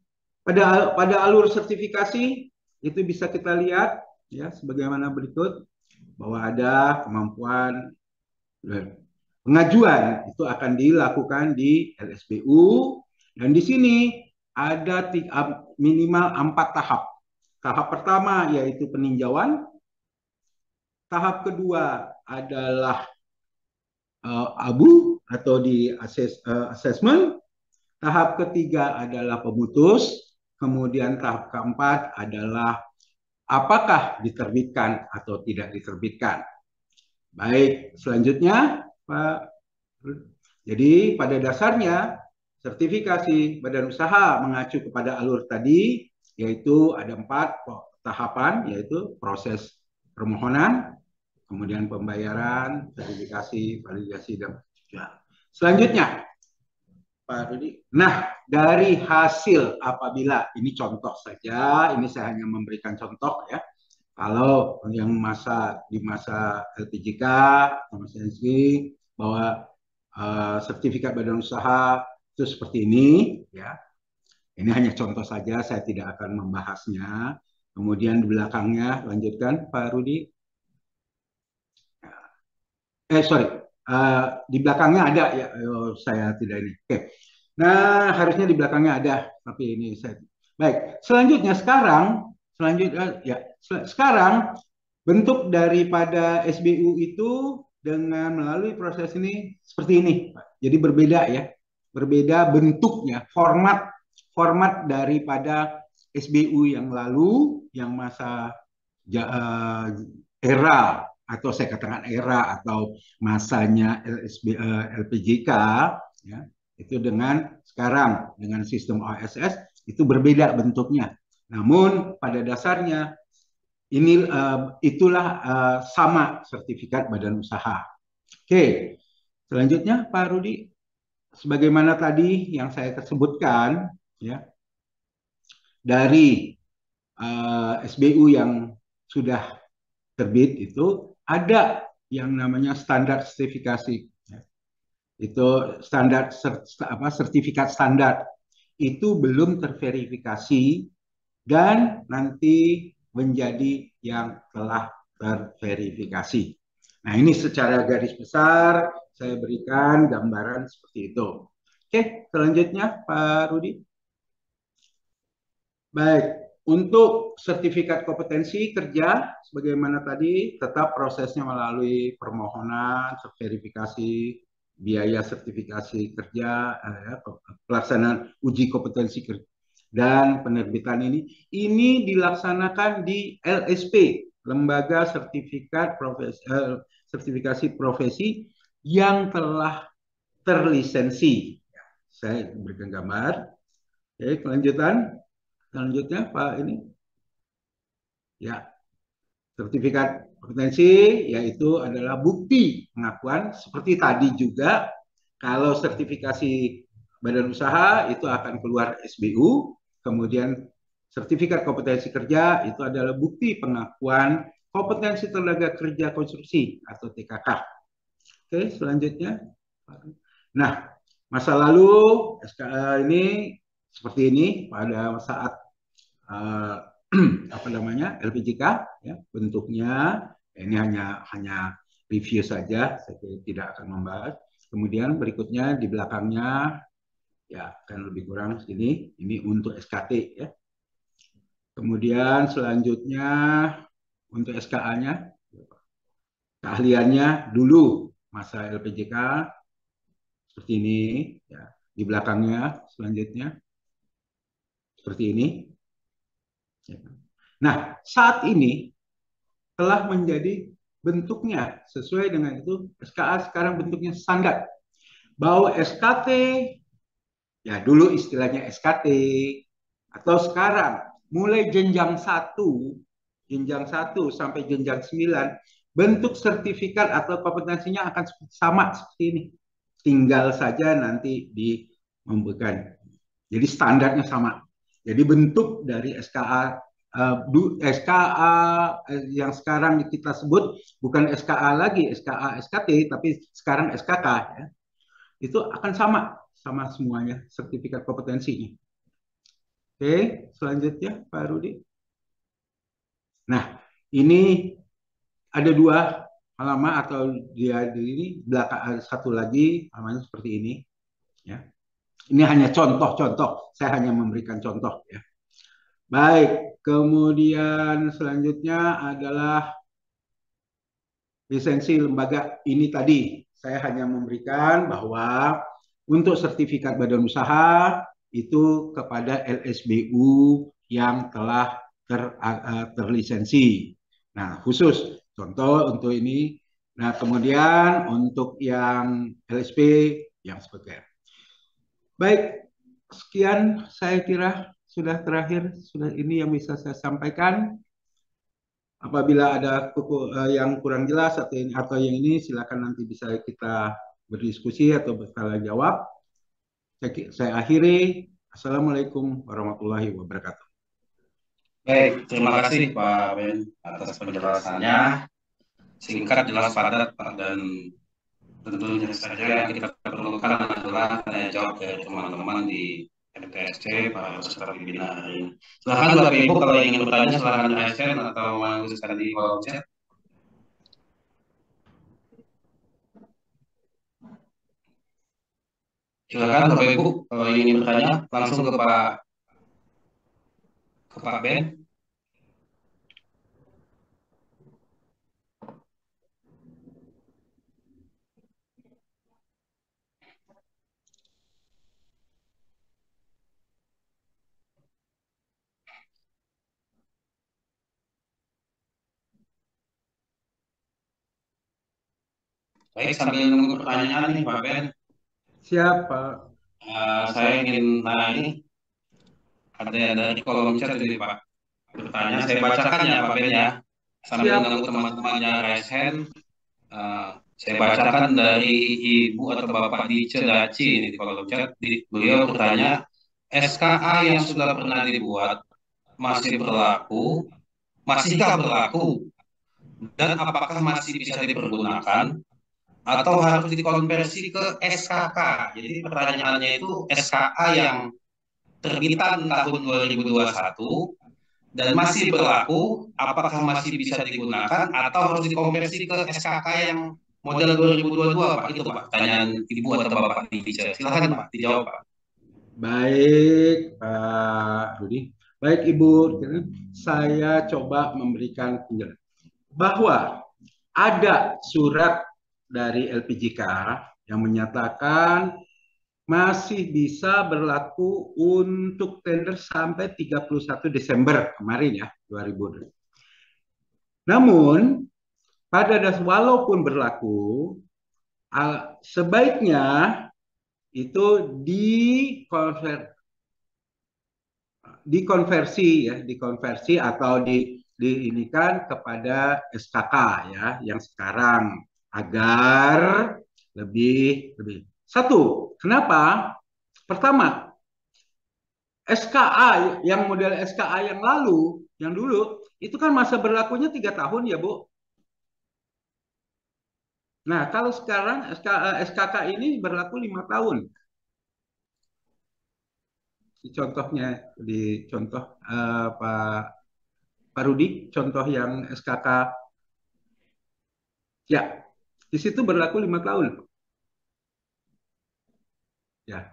pada alur sertifikasi itu bisa kita lihat ya sebagaimana berikut bahwa ada kemampuan pengajuan itu akan dilakukan di LSPU dan di sini ada minimal 4 tahap. Tahap pertama yaitu peninjauan, tahap kedua adalah abu atau di assessment, tahap ketiga adalah pemutus, kemudian tahap keempat adalah apakah diterbitkan atau tidak diterbitkan. Baik, selanjutnya Pak. Jadi pada dasarnya sertifikasi badan usaha mengacu kepada alur tadi, yaitu ada 4 tahapan, yaitu proses permohonan, kemudian pembayaran, verifikasi, validasi, dan selanjutnya Pak Rudi. Nah, dari hasil apabila ini contoh saja, ini saya hanya memberikan contoh ya. Kalau yang di masa LPJK, masa SG, bahwa sertifikat badan usaha itu seperti ini, ya. Ini hanya contoh saja, saya tidak akan membahasnya. Kemudian di belakangnya, lanjutkan Pak Rudi. Sorry, di belakangnya ada ya, saya tidak ini. Oke. Nah, harusnya di belakangnya ada, tapi ini saya. Baik, sekarang bentuk daripada SBU itu dengan melalui proses ini seperti ini, Pak. Jadi berbeda ya, berbeda bentuknya, format daripada SBU yang lalu, yang masa era atau saya katakan era atau masanya LPJK ya, itu dengan sekarang dengan sistem OSS itu berbeda bentuknya. Namun pada dasarnya ini itulah sama sertifikat badan usaha. Oke, selanjutnya Pak Rudi, sebagaimana tadi yang saya sebutkan ya dari SBU yang sudah terbit itu ada yang namanya standar sertifikasi. Itu sertifikat standar itu belum terverifikasi dan nanti menjadi yang telah terverifikasi. Nah, ini secara garis besar saya berikan gambaran seperti itu. Oke, selanjutnya Pak Rudi. Baik, untuk sertifikat kompetensi kerja, sebagaimana tadi, tetap prosesnya melalui permohonan, verifikasi, biaya sertifikasi kerja, pelaksanaan uji kompetensi kerja, dan penerbitan ini dilaksanakan di LSP, Lembaga Sertifikasi Profesi yang telah terlisensi. Saya berikan gambar. Oke, selanjutnya Pak ini. Ya, sertifikat kompetensi yaitu adalah bukti pengakuan seperti tadi juga kalau sertifikasi badan usaha itu akan keluar SBU, kemudian sertifikat kompetensi kerja itu adalah bukti pengakuan kompetensi tenaga kerja konstruksi atau TKK. Oke, selanjutnya. Nah, masa lalu SKA ini seperti ini pada saat apa namanya LPJK ya, bentuknya ini hanya review saja, saya tidak akan membahas. Kemudian berikutnya di belakangnya ya akan lebih kurang segini, ini untuk SKT ya. Kemudian selanjutnya untuk SKA-nya, keahliannya dulu masa LPJK seperti ini ya. Di belakangnya selanjutnya seperti ini. Nah, saat ini telah menjadi bentuknya sesuai dengan itu SKA sekarang bentuknya standar. Bahwa SKT ya dulu istilahnya SKT atau sekarang mulai jenjang 1 sampai jenjang 9 bentuk sertifikat atau kompetensinya akan sama seperti ini. Tinggal saja nanti memberikan. Jadi standarnya sama. Jadi bentuk dari SKA yang sekarang kita sebut bukan SKA lagi, SKA SKT, tapi sekarang SKK ya. Itu akan sama sama semuanya sertifikat kompetensinya. Oke, selanjutnya Pak Rudi. Nah, ini ada dua halaman atau dia di ini belakang satu lagi halamannya seperti ini ya. Ini hanya contoh-contoh, saya hanya memberikan contoh ya. Baik, kemudian selanjutnya adalah lisensi lembaga. Ini tadi saya hanya memberikan bahwa untuk sertifikat badan usaha itu kepada LSBU yang telah terlisensi. Nah, khusus contoh untuk ini. Nah, kemudian untuk yang LSP yang seperti. Baik, sekian saya kira sudah terakhir, sudah ini yang bisa saya sampaikan. Apabila ada yang kurang jelas atau yang ini silakan nanti bisa kita berdiskusi atau bertanya jawab. Saya akhiri. Assalamualaikum warahmatullahi wabarakatuh. Baik, terima kasih Pak Ben atas penjelasannya. Singkat, jelas, padat, dan tentunya saja yang kita perlukan adalah tanya jawab dari teman-teman di MTSC para peserta webinar hari ini. Silakan Bapak Ibu kalau ingin bertanya silakan raise hand atau menuliskan di kolom chat. Silakan Bapak Ibu kalau ingin bertanya langsung ke Pak Ben. Baik, sambil menunggu pertanyaan nih Pak Ben. Siapa? Saya ingin nanya ini, ada yang dari kolom chat ini Pak bertanya, saya bacakan ya Pak Ben ya, sambil Siap. menunggu teman-temannya raise hand. Saya bacakan dari Ibu atau Bapak di Cedaci di kolom chat. Beliau bertanya, SKA yang sudah pernah dibuat masih berlaku, masihkah berlaku, dan apakah masih bisa dipergunakan atau harus dikonversi ke SKK? Jadi pertanyaannya itu SKA yang terbitan tahun 2021 dan masih berlaku, apakah masih bisa digunakan atau harus dikonversi ke SKK yang model 2022, Pak? Itu Pak, pertanyaan Ibu atau Bapak di Bicara. Silakan Pak, dijawab Pak. Baik, Pak Rudi. Baik, Ibu. Saya coba memberikan penjelasan bahwa ada surat dari LPJK yang menyatakan masih bisa berlaku untuk tender sampai 31 Desember kemarin ya, 2020. Namun, pada dasar walaupun berlaku, sebaiknya itu dikonversi atau diinikan kepada SKK ya yang sekarang agar lebih. Satu, kenapa? Pertama, SKA yang model SKA yang lalu, yang dulu, itu kan masa berlakunya 3 tahun ya Bu. Nah, kalau sekarang SKK ini berlaku 5 tahun. Contohnya di contoh Pak Rudi, contoh yang SKK ya, di situ berlaku 5 tahun. Ya.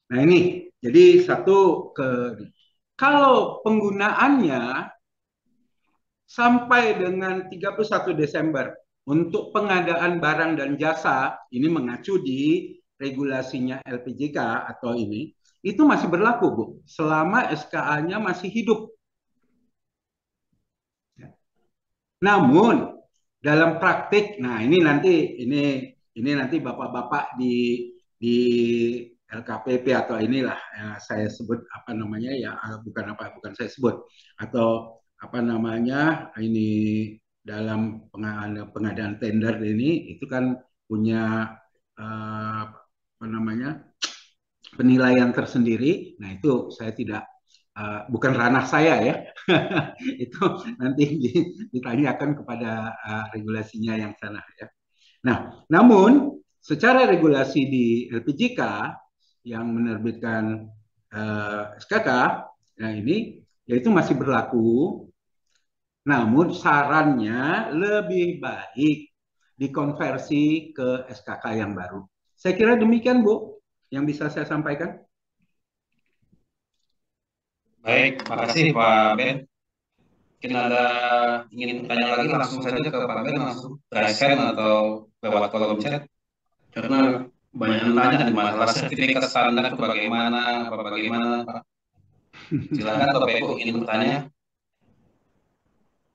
Nah ini, jadi kalau penggunaannya sampai dengan 31 Desember untuk pengadaan barang dan jasa, ini mengacu di regulasinya LPJK atau ini, itu masih berlaku Bu, selama SKA-nya masih hidup. Namun dalam praktik, nah ini nanti bapak-bapak di LKPP atau inilah ya, saya sebut apa namanya ya bukan saya sebut atau apa namanya ini dalam pengadaan tender ini itu kan punya apa namanya penilaian tersendiri. Nah itu saya tidak bukan ranah saya ya. Itu nanti ditanyakan kepada regulasinya yang sana ya. Nah, namun secara regulasi di LPJK yang menerbitkan SKK, nah ini yaitu masih berlaku. Namun sarannya lebih baik dikonversi ke SKK yang baru. Saya kira demikian, Bu, yang bisa saya sampaikan. Baik, makasih Pak Ben. Mungkin ada ingin bertanya lagi langsung saja ke Pak Ben, langsung raise hand atau lewat kolom chat. Karena banyak yang tanya di masalah sertifikat standar itu bagaimana, apa bagaimana, Pak. Silakan Bapak Ibu ingin bertanya.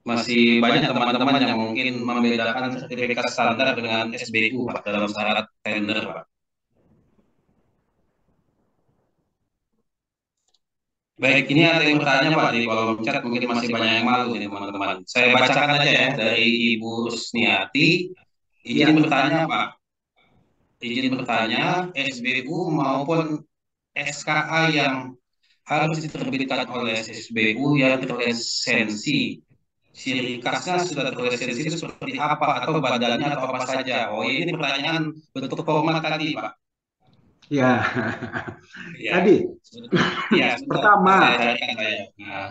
Masih banyak teman-teman yang mungkin membedakan sertifikat standar dengan SBU, Pak, dalam syarat tender, Pak. Baik, ini ada yang bertanya, Pak, di kolom chat. Mungkin masih banyak yang malu nih, teman-teman. Saya bacakan aja ya, dari Ibu Rusniati. Ya, Izin bertanya, Pak. Izin bertanya, SBU maupun SKA yang harus diterbitkan oleh SBU yang terlisensi. Ciri khasnya sudah terlisensi itu seperti apa atau badannya atau apa saja? Oh, ini pertanyaan bentuk format tadi, Pak. ya. Iya, Tadi iya, sebentar saya pertama, carikan saya. Nah,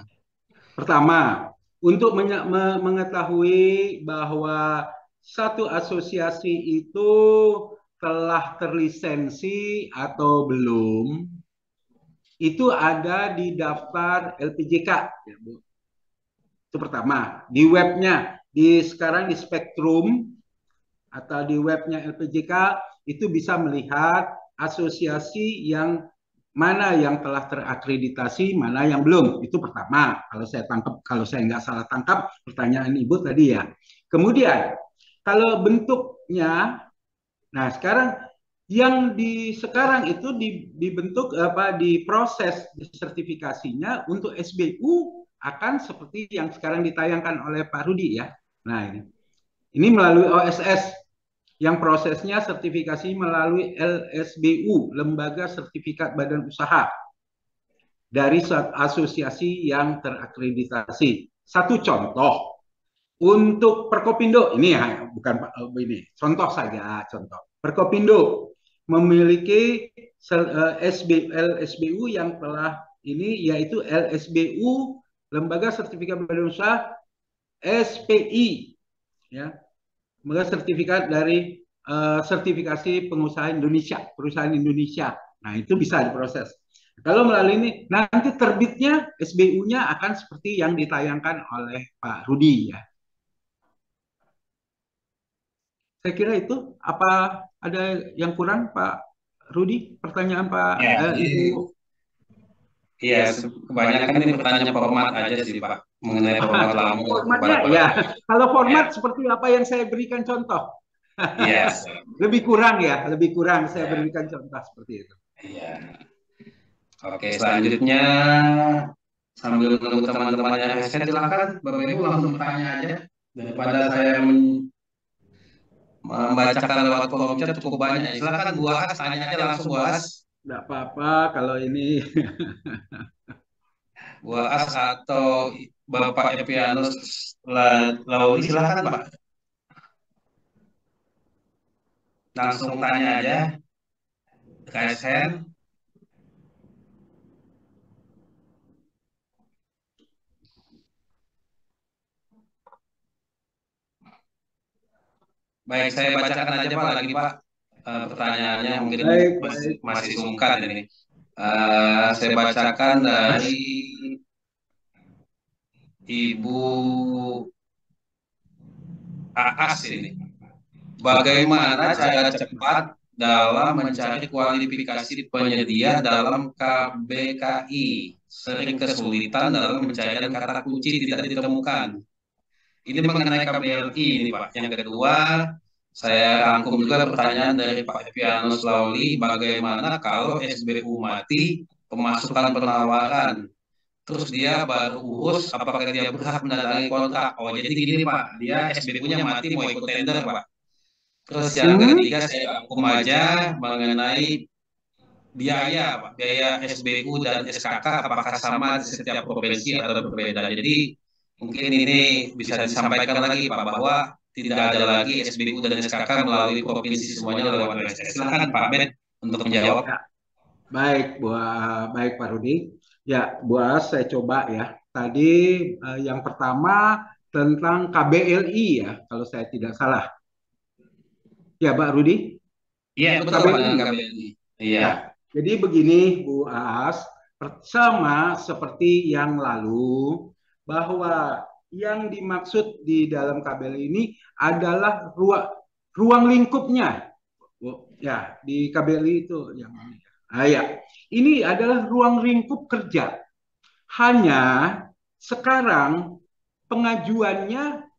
pertama untuk mengetahui bahwa satu asosiasi itu telah terlisensi atau belum, itu ada di daftar LPJK, ya, Bu. Itu pertama. Di webnya, sekarang di Spektrum atau di webnya LPJK itu bisa melihat asosiasi yang mana yang telah terakreditasi, mana yang belum. Itu pertama. Kalau saya tangkap, kalau saya nggak salah tangkap pertanyaan Ibu tadi ya. Kemudian kalau bentuknya, nah sekarang yang sekarang itu dibentuk apa, diproses sertifikasinya untuk SBU akan seperti yang sekarang ditayangkan oleh Pak Rudi ya. Nah ini melalui OSS yang prosesnya sertifikasi melalui LSBU, Lembaga Sertifikat Badan Usaha dari asosiasi yang terakreditasi. Satu contoh untuk Perkopindo ini ya, bukan ini contoh saja, contoh. Perkopindo memiliki LSBU yang telah ini yaitu LSBU, Lembaga Sertifikat Badan Usaha, SPI ya, sertifikat dari sertifikasi pengusaha Indonesia, perusahaan Indonesia. Nah, itu bisa diproses. Kalau melalui ini, nanti terbitnya SBU-nya akan seperti yang ditayangkan oleh Pak Rudi ya. Saya kira itu. Apa ada yang kurang, Pak Rudi? Pertanyaan Pak ya, Ibu. iya, kebanyakan ini pertanyaan format aja sih, Pak, mengenai format lama kepada Formatnya Pak. ya. Kalau Ya, format seperti apa yang saya berikan contoh. iya, Lebih kurang ya, lebih kurang saya ya, berikan contoh seperti itu. iya. Oke, selanjutnya sambil menunggu teman-teman yang headset, silakan Bapak Ibu langsung bertanya aja daripada saya membacakan lewat kolom chat cukup banyak. Silakan Bu As, tanya aja langsung Bu As. Tidak apa-apa kalau ini. Bu As atau Bapak Epianus Lauli, silakan Pak. Langsung tanya aja, raise hand. Baik, saya bacakan aja Pak lagi Pak. Pertanyaannya mungkin Baik, masih, baik. masih sungkat ini. Saya bacakan dari Ibu Aas ini. Bagaimana cara cepat dalam mencari kualifikasi penyedia dalam KBKI? Sering kesulitan dalam pencarian kata kunci tidak ditemukan. Ini mengenai KBLI ini Pak. Yang kedua, saya rangkum juga pertanyaan dari Pak Epianus Lauli, bagaimana kalau SBU mati pemasukan penawaran, terus dia baru urus, apakah dia berhak menandatangani kontrak? Oh, jadi gini Pak, dia SBU-nya mati mau ikut tender Pak. Terus yang Hmm? ketiga saya rangkum aja mengenai biaya Pak, biaya SBU dan SKK apakah sama di setiap provinsi atau berbeda. Jadi mungkin ini bisa disampaikan lagi Pak bahwa tidak ada lagi SBU dan SKK melalui provinsi, semuanya lewat OSS. Silakan Pak Ben untuk menjawab. Ya, baik Pak Rudi. Ya, Bu As, saya coba ya. Tadi yang pertama tentang KBLI ya, kalau saya tidak salah. Ya, Pak Rudi. Iya, betul Pak, dengan KBLI. KBLI. Iya. Ya, jadi begini Bu As, sama seperti yang lalu, bahwa yang dimaksud di dalam KBLI ini adalah ruang lingkupnya. Ya, di KBLI itu yang ini. Ah, ya. Ini adalah ruang lingkup kerja. Hanya sekarang pengajuannya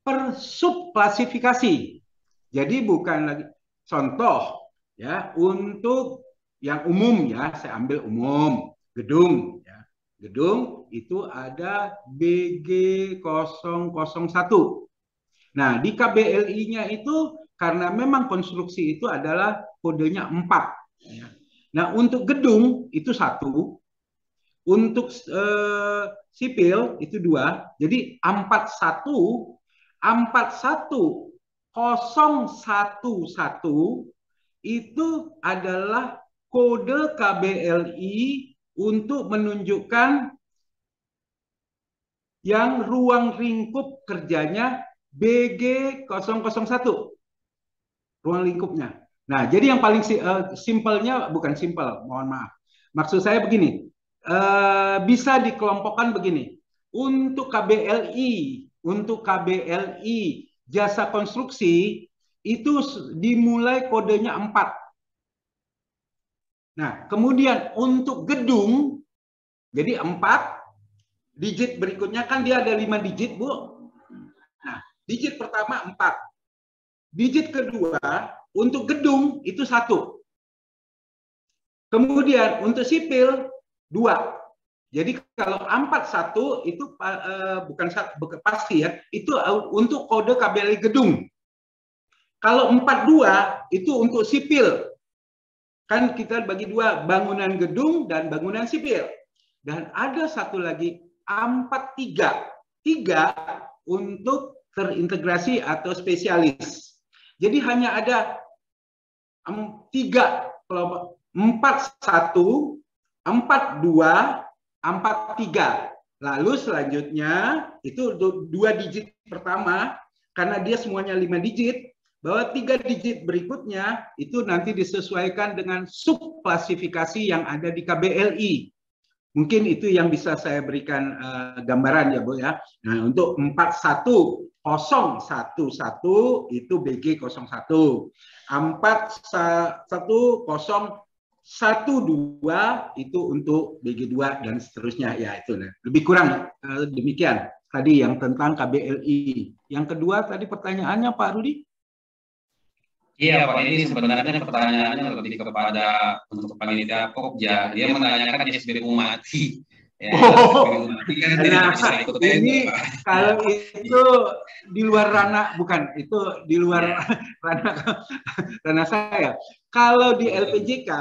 per subklasifikasi. Jadi bukan lagi contoh ya untuk yang umum ya, saya ambil umum gedung ya. Gedung itu ada BG001. Nah, di KBLI-nya itu karena memang konstruksi itu adalah kodenya 4 ya. Nah, untuk gedung itu 1, untuk sipil itu 2. Jadi 41011 itu adalah kode KBLI untuk menunjukkan yang ruang lingkup kerjanya BG001. Ruang lingkupnya. Nah, jadi yang paling simpelnya, bukan simpel, mohon maaf. Maksud saya begini, bisa dikelompokkan begini. Untuk KBLI jasa konstruksi itu dimulai kodenya 4. Nah, kemudian untuk gedung, jadi 4, digit berikutnya kan dia ada 5 digit, Bu. Nah, digit pertama 4. Digit kedua untuk gedung itu 1. Kemudian untuk sipil 2. Jadi kalau 41 itu bukan pasti ya, itu untuk kode KBLI gedung. Kalau 42 itu untuk sipil. Kan kita bagi 2, bangunan gedung dan bangunan sipil. Dan ada satu lagi 43. 3 untuk terintegrasi atau spesialis. Jadi hanya ada 3 kelompok, 41, 42, 43. Lalu selanjutnya itu 2 digit pertama, karena dia semuanya 5 digit, bahwa 3 digit berikutnya itu nanti disesuaikan dengan subklasifikasi yang ada di KBLI. Mungkin itu yang bisa saya berikan gambaran ya Bu ya. Nah, untuk 41011 itu BG01. 41012 itu untuk BG2 dan seterusnya ya, itu lebih kurang demikian tadi yang tentang KBLI. Yang kedua tadi pertanyaannya Pak Rudi. Iya Pak, ini sebenarnya pertanyaannya lebih kepada untuk panitia Pokja. Dia menanyakan SBU mati. Ya, SBU mati kan tidak bisa ikut ini Pak. kalau itu di luar ranah, bukan, itu di luar ranah saya. Kalau di LPJK,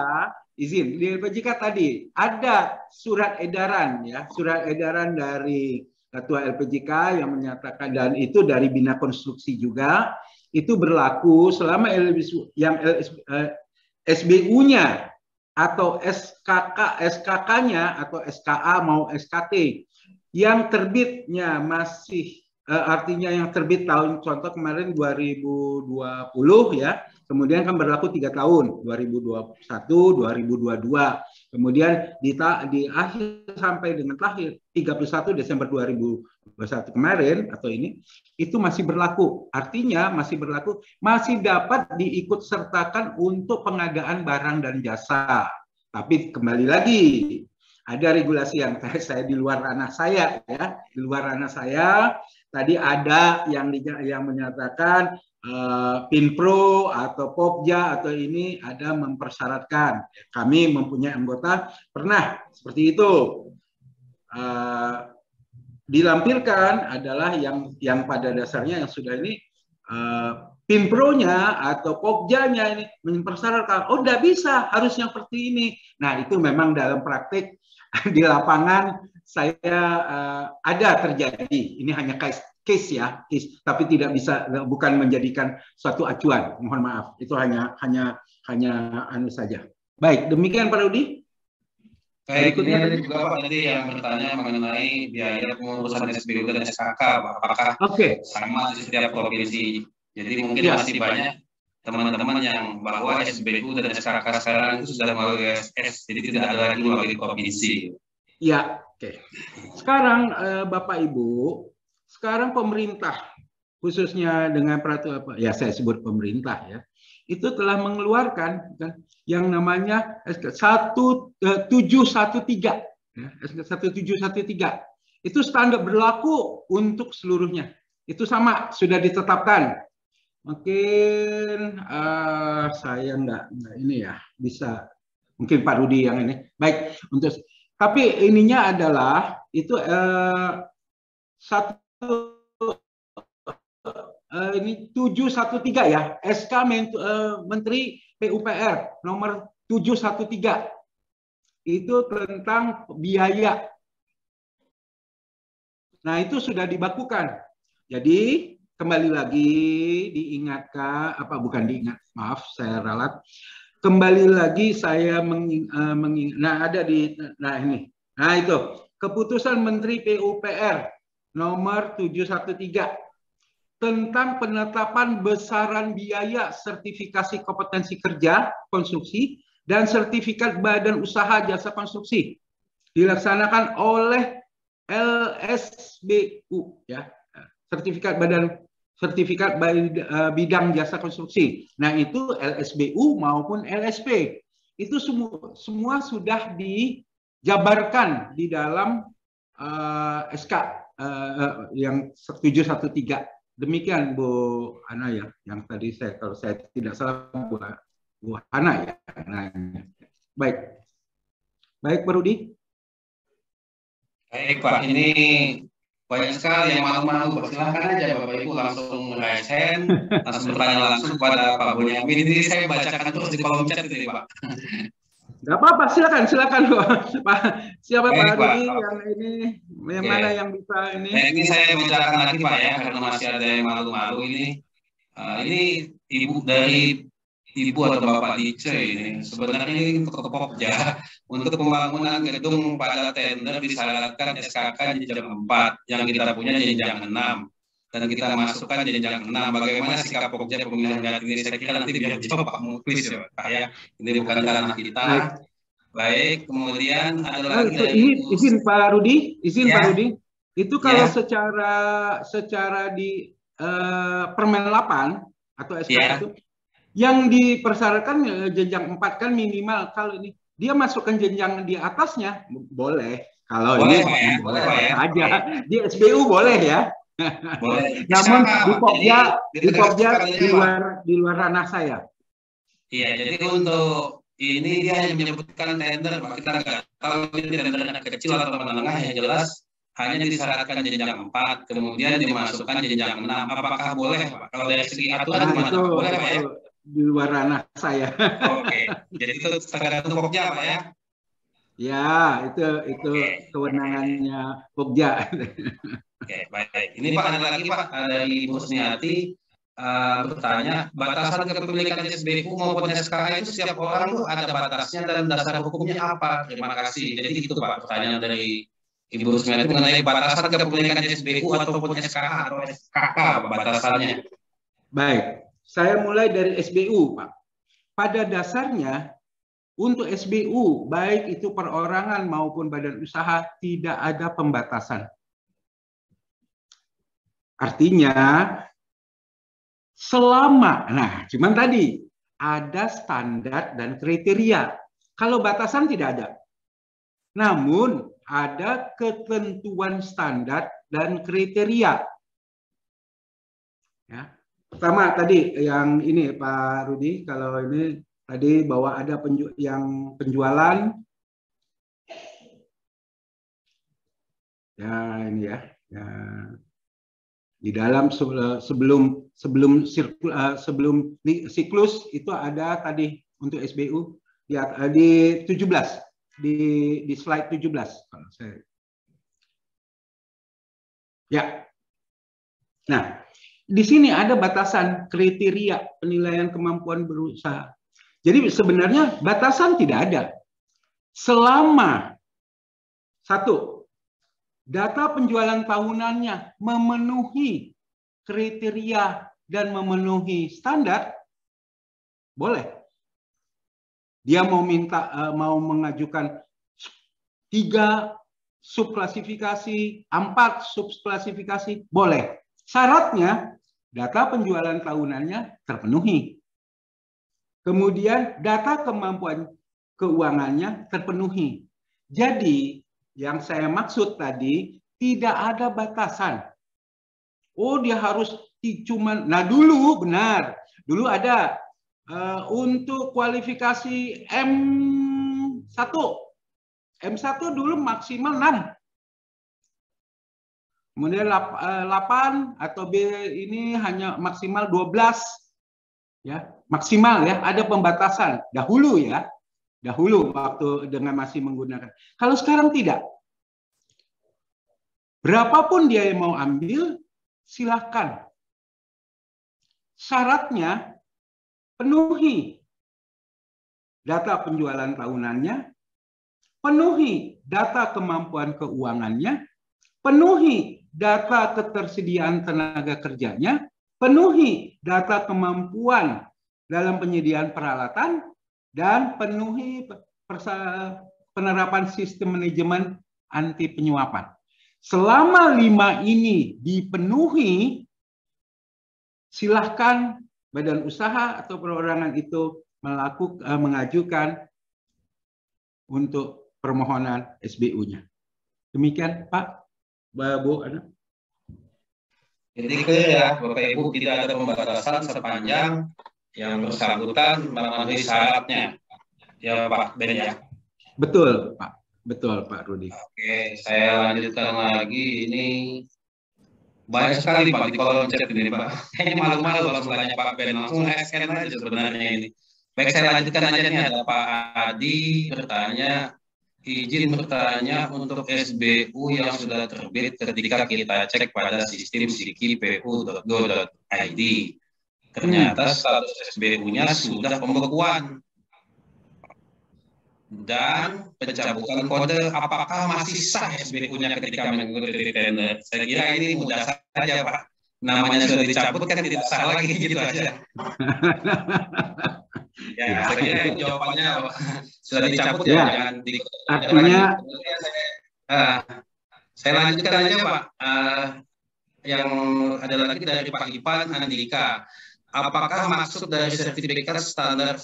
izin, di LPJK tadi ada surat edaran ya, surat edaran dari Ketua LPJK yang menyatakan, dan itu dari Bina Konstruksi juga, itu berlaku selama yang SBU-nya atau SKK-nya atau SKA mau SKT yang terbitnya masih artinya yang terbit tahun, contoh kemarin 2020 ya, kemudian kan berlaku 3 tahun, 2021, 2022. Kemudian di akhir sampai dengan terakhir 31 Desember 2021 kemarin atau ini itu masih berlaku. Artinya masih berlaku, masih dapat diikut sertakan untuk pengadaan barang dan jasa. Tapi kembali lagi, ada regulasi yang saya di luar ranah saya ya, di luar ranah saya. Tadi ada yang menyatakan Pinpro atau Pokja atau ini ada mempersyaratkan. Kami mempunyai anggota pernah seperti itu. Dilampirkan adalah yang pada dasarnya yang sudah ini Pinpro-nya atau Pokja-nya ini mempersyaratkan, oh tidak bisa, harus yang seperti ini. Nah itu memang dalam praktik di lapangan saya ada terjadi. Ini hanya case ya, case, tapi tidak bisa, bukan menjadikan suatu acuan. Mohon maaf, itu hanya anu saja. Baik, demikian Pak Rudi. Baik, ini ada juga Pak tadi yang bertanya mengenai biaya pengurusan SBU dan SKK, Pak. Apakah sama di setiap provinsi? Jadi mungkin masih banyak teman-teman yang bahwa SBU dan SKK sekarang itu sudah melalui SS, jadi tidak ada lagi melalui provinsi. Ya, oke. Sekarang Bapak Ibu, sekarang pemerintah khususnya dengan peraturan, ya saya sebut pemerintah ya, itu telah mengeluarkan kan, yang namanya SK 1713 ya, SK 1713 itu standar berlaku untuk seluruhnya, itu sama sudah ditetapkan. Mungkin saya nggak ini ya, bisa mungkin Pak Rudi yang ini baik untuk, tapi ininya adalah itu satu ini 713 ya, SK Menteri PUPR nomor 713 itu tentang biaya. Nah, itu sudah dibakukan. Jadi kembali lagi diingatkan, bukan diingat, maaf saya ralat. Kembali lagi saya ada di, ini. Nah, itu keputusan Menteri PUPR nomor 713 tentang penetapan besaran biaya sertifikasi kompetensi kerja konstruksi dan sertifikat badan usaha jasa konstruksi dilaksanakan oleh LSBU ya, sertifikat bidang jasa konstruksi. Nah, itu LSBU maupun LSP itu semua sudah dijabarkan di dalam SK yang 713. Demikian Bu Ana ya, yang tadi kalau saya tidak salah Bu Ana ya. Nah, baik Pak Rudi. Baik Pak, ini banyak sekali yang malu-malu. Silahkan aja Bapak Ibu langsung raise hand, langsung bertanya langsung kepada Pak Bonyamin. Ini saya bacakan terus di kolom chat ini Pak. Gak apa-apa, silakan Pak. Siapa Pak Rudi yang ini, yang mana yang bisa ini? Nah, ini saya bacakan lagi Pak ya, karena masih ada yang malu-malu ini. Ini Ibu dari Ibu atau Bapak Dice ini. Sebenarnya ini untuk Pokja untuk pembangunan gedung pada tender disyaratkan SKK jenjang 4 yang kita punya jenjang 6 dan kita masukkan jenjang 6. Bagaimana sikap Pokja pemilihan ini? Saya kira nanti biar jawab Pak Muklis ya Pak ya. Ini bukan ranah kita. Baik, kemudian ada lagi dari izin Pak Rudi, Pak Rudi. Itu kalau secara di Permen 8 atau SK itu yang dipersyaratkan jenjang 4 kan minimal, kalau ini dia masukkan jenjang di atasnya boleh. Kalau boleh, ini boleh aja. Di SBU boleh ya. Boleh. Namun di Pokja di luar ranah saya. Iya, jadi untuk ini dia hanya menyebutkan tender, Pak. Kita nggak tahu ini tender kecil atau menengah, yang jelas hanya disyaratkan jenjang 4, kemudian dimasukkan jenjang 6. Apakah boleh, Pak? Kalau dari segi aturan gimana, Pak? Boleh, Pak ya? Di luar ranah saya. Oke, jadi itu tergantung Pokja, Pak ya? Ya, itu kewenangannya Pokja. Oke, baik. Ini Pak ada lagi Pak dari Ibu Sniati. Bertanya, batasan kepemilikan SBU maupun SKK itu setiap orang tuh ada batasnya dan dasar hukumnya apa? Terima kasih. Jadi itu Pak pertanyaan dari Ibu Rusmiati mengenai batasan kepemilikan SBU ataupun SKH atau SKK batasannya. Baik, saya mulai dari SBU Pak. Pada dasarnya untuk SBU baik itu perorangan maupun badan usaha tidak ada pembatasan. Artinya selama, cuman tadi ada standar dan kriteria. Kalau batasan tidak ada. Namun ada ketentuan standar dan kriteria. Ya. Pertama tadi yang ini Pak Rudi, kalau ini tadi bahwa ada yang penjualan. Ya ini ya. Di dalam sebelum siklus itu ada tadi untuk SBU di 17 di slide 17 kalau saya. Ya. Nah, di sini ada batasan kriteria penilaian kemampuan berusaha. Jadi sebenarnya batasan tidak ada. Selama satu, data penjualan tahunannya memenuhi kriteria dan memenuhi standar, boleh. Dia mau mengajukan 3 subklasifikasi, 4 subklasifikasi, boleh. Syaratnya data penjualan tahunannya terpenuhi. Kemudian data kemampuan keuangannya terpenuhi. Jadi yang saya maksud tadi tidak ada batasan. Oh, dia harus cuma, nah dulu benar, dulu ada untuk kualifikasi M1 dulu maksimal 6. Kemudian 8 atau B ini hanya maksimal 12. Ya, maksimal ya, ada pembatasan dahulu ya. Dahulu waktu dengan masih menggunakan. Kalau sekarang tidak. Berapapun dia yang mau ambil, silakan. Syaratnya penuhi data penjualan tahunannya, penuhi data kemampuan keuangannya, penuhi data ketersediaan tenaga kerjanya, penuhi data kemampuan dalam penyediaan peralatan, dan penuhi penerapan sistem manajemen anti penyuapan. Selama 5 ini dipenuhi, silahkan badan usaha atau perorangan itu mengajukan untuk permohonan SBU-nya. Demikian Pak, Bu Ana. Jadi clear ya, Bapak Ibu, tidak ada pembatasan sepanjang yang bersangkutan memenuhi syaratnya. Ya Pak Ben ya. Betul Pak, betul Pak Rudi. Oke, saya lanjutkan lagi. Ini banyak sekali Pak di kolom chat ini Pak. Kayaknya malu-malu kalau bertanya Pak Ben, langsung scan aja sebenarnya ini. Baik, saya lanjutkan aja nih. Ada Pak Adi bertanya, izin bertanya untuk SBU yang sudah terbit ketika kita cek pada sistem sikipu.go.id. Ternyata status SBU-nya sudah pembekuan dan pencabutan kode, apakah masih sah SBU-nya ketika mengikuti tender? Saya kira ini mudah saja Pak. Namanya sudah dicabut kan tidak sah lagi, gitu aja. Ya, saya kira jawabannya sudah dicabut ya, jangan diikuti. Artinya, saya lanjutkan aja Pak. Yang ada lagi dari Pak Ipan Andika. Apakah maksud dari sertifikat standar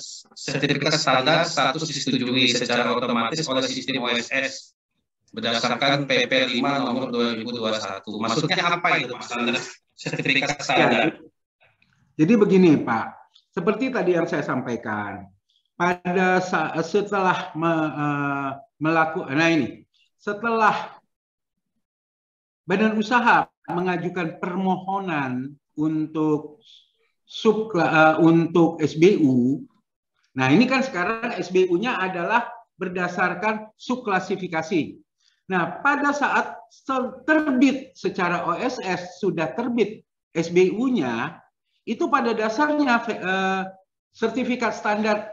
status disetujui secara otomatis oleh sistem OSS berdasarkan PP 5 nomor 2021? Maksudnya apa itu Pak, standar sertifikat standar? Jadi begini Pak, seperti tadi yang saya sampaikan, pada setelah melakukan, nah ini, setelah badan usaha mengajukan permohonan untuk untuk SBU. Nah, ini kan sekarang SBU-nya adalah berdasarkan subklasifikasi. Nah, pada saat terbit secara OSS sudah terbit SBU-nya, itu pada dasarnya sertifikat standar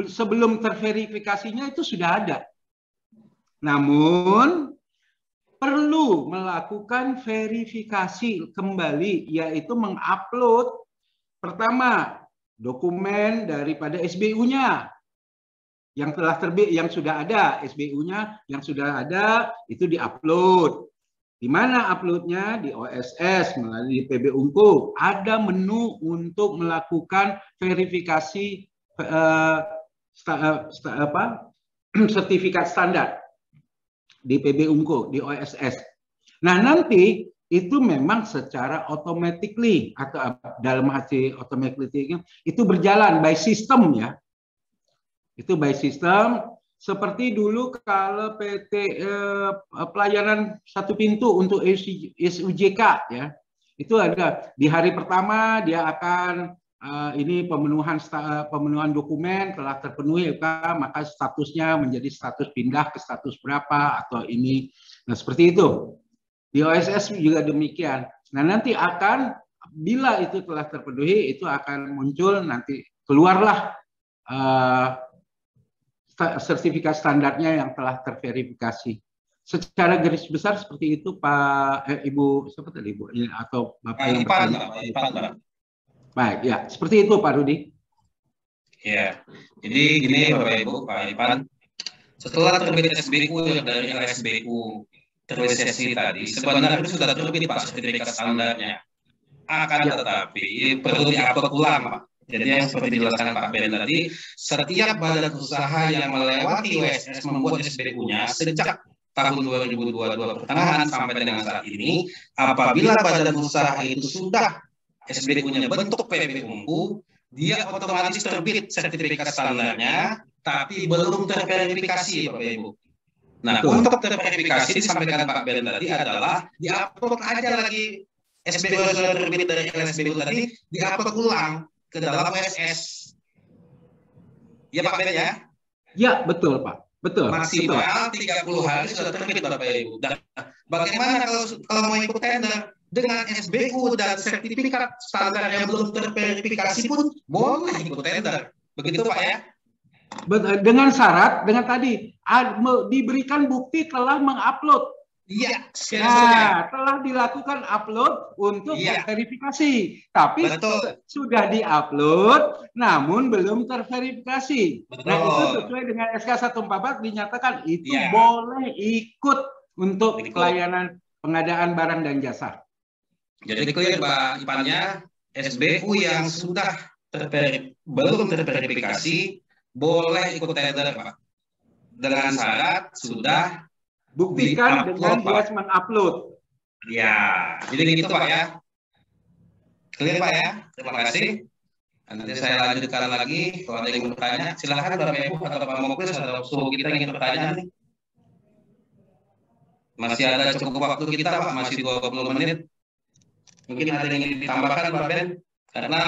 sebelum terverifikasinya itu sudah ada. Namun perlu melakukan verifikasi kembali, yaitu mengupload pertama, dokumen daripada SBU-nya yang telah terbit, yang sudah ada, SBU-nya yang sudah ada, itu diupload. Di mana uploadnya? Di OSS, melalui PB Unku. Ada menu untuk melakukan verifikasi sertifikat standar di PB Unku, di OSS. Nah, nanti itu memang secara automatically atau dalam hasil automatically itu berjalan by system ya. Itu by system seperti dulu kalau PT pelayanan satu pintu untuk SUJK ya. Itu ada di hari pertama dia akan ini pemenuhan dokumen telah terpenuhi maka statusnya menjadi status pindah ke status berapa atau ini. Nah, seperti itu. Di OSS juga demikian. Nah, nanti akan bila itu telah terpenuhi, itu akan muncul nanti keluarlah sertifikat standarnya yang telah terverifikasi. Secara garis besar seperti itu, Pak, Ibu, siapa tadi, Ibu? Atau Bapak yang bertanya? Baik, ya, seperti itu, Pak Rudi. Ya, jadi gini Bapak Ibu, Pak Ipan, setelah terbit SBU dari LSBU terrealisasi tadi, sebenarnya sudah terbit Pak sertifikat standarnya. Akan tetapi perlu diupload ulang, Pak. Jadi yang seperti dijelaskan Pak Ben tadi, setiap badan usaha yang melewati WSS membuat SBU-nya sejak tahun 2022 pertengahan sampai dengan saat ini, apabila badan usaha itu sudah SBU-nya bentuk PPUMU, dia otomatis terbit sertifikat standarnya, tapi belum terverifikasi, Bapak Ibu. Nah, untuk terverifikasi disampaikan Pak Ben tadi adalah diupload aja lagi SBU sudah terbit dari LSBU tadi, diupload ulang ke dalam WSS. Ya Pak Ben ya? Ya, betul Pak. Betul. Maksimal 30 hari sudah terbit Bapak Ibu. Dan bagaimana kalau mau ikut tender dengan SBU dan sertifikat standar yang belum terverifikasi pun boleh ikut tender. Begitu Pak ya? Dengan syarat, dengan tadi diberikan bukti telah mengupload. Iya, nah, telah dilakukan upload untuk verifikasi, tapi sudah diupload, namun belum terverifikasi. Betul. Nah, itu sesuai dengan SK 144 dinyatakan itu boleh ikut untuk pelayanan pengadaan barang dan jasa. Jadi clear Pak Ipannya, SBU yang sudah belum terverifikasi boleh ikut tender Pak. Dengan syarat sudah buktikan dengan dia mengupload. Ya, jadi gitu Pak ya. Clear Pak ya. Terima kasih. Nanti saya lanjutkan lagi. Kalau ada yang bertanya, silahkan Bapak Ibu atau Pak Moklis atau suhu kita yang ingin bertanya nih. Masih ada cukup waktu kita Pak, masih 20 menit. Mungkin ada yang ingin ditambahkan Pak Ben, karena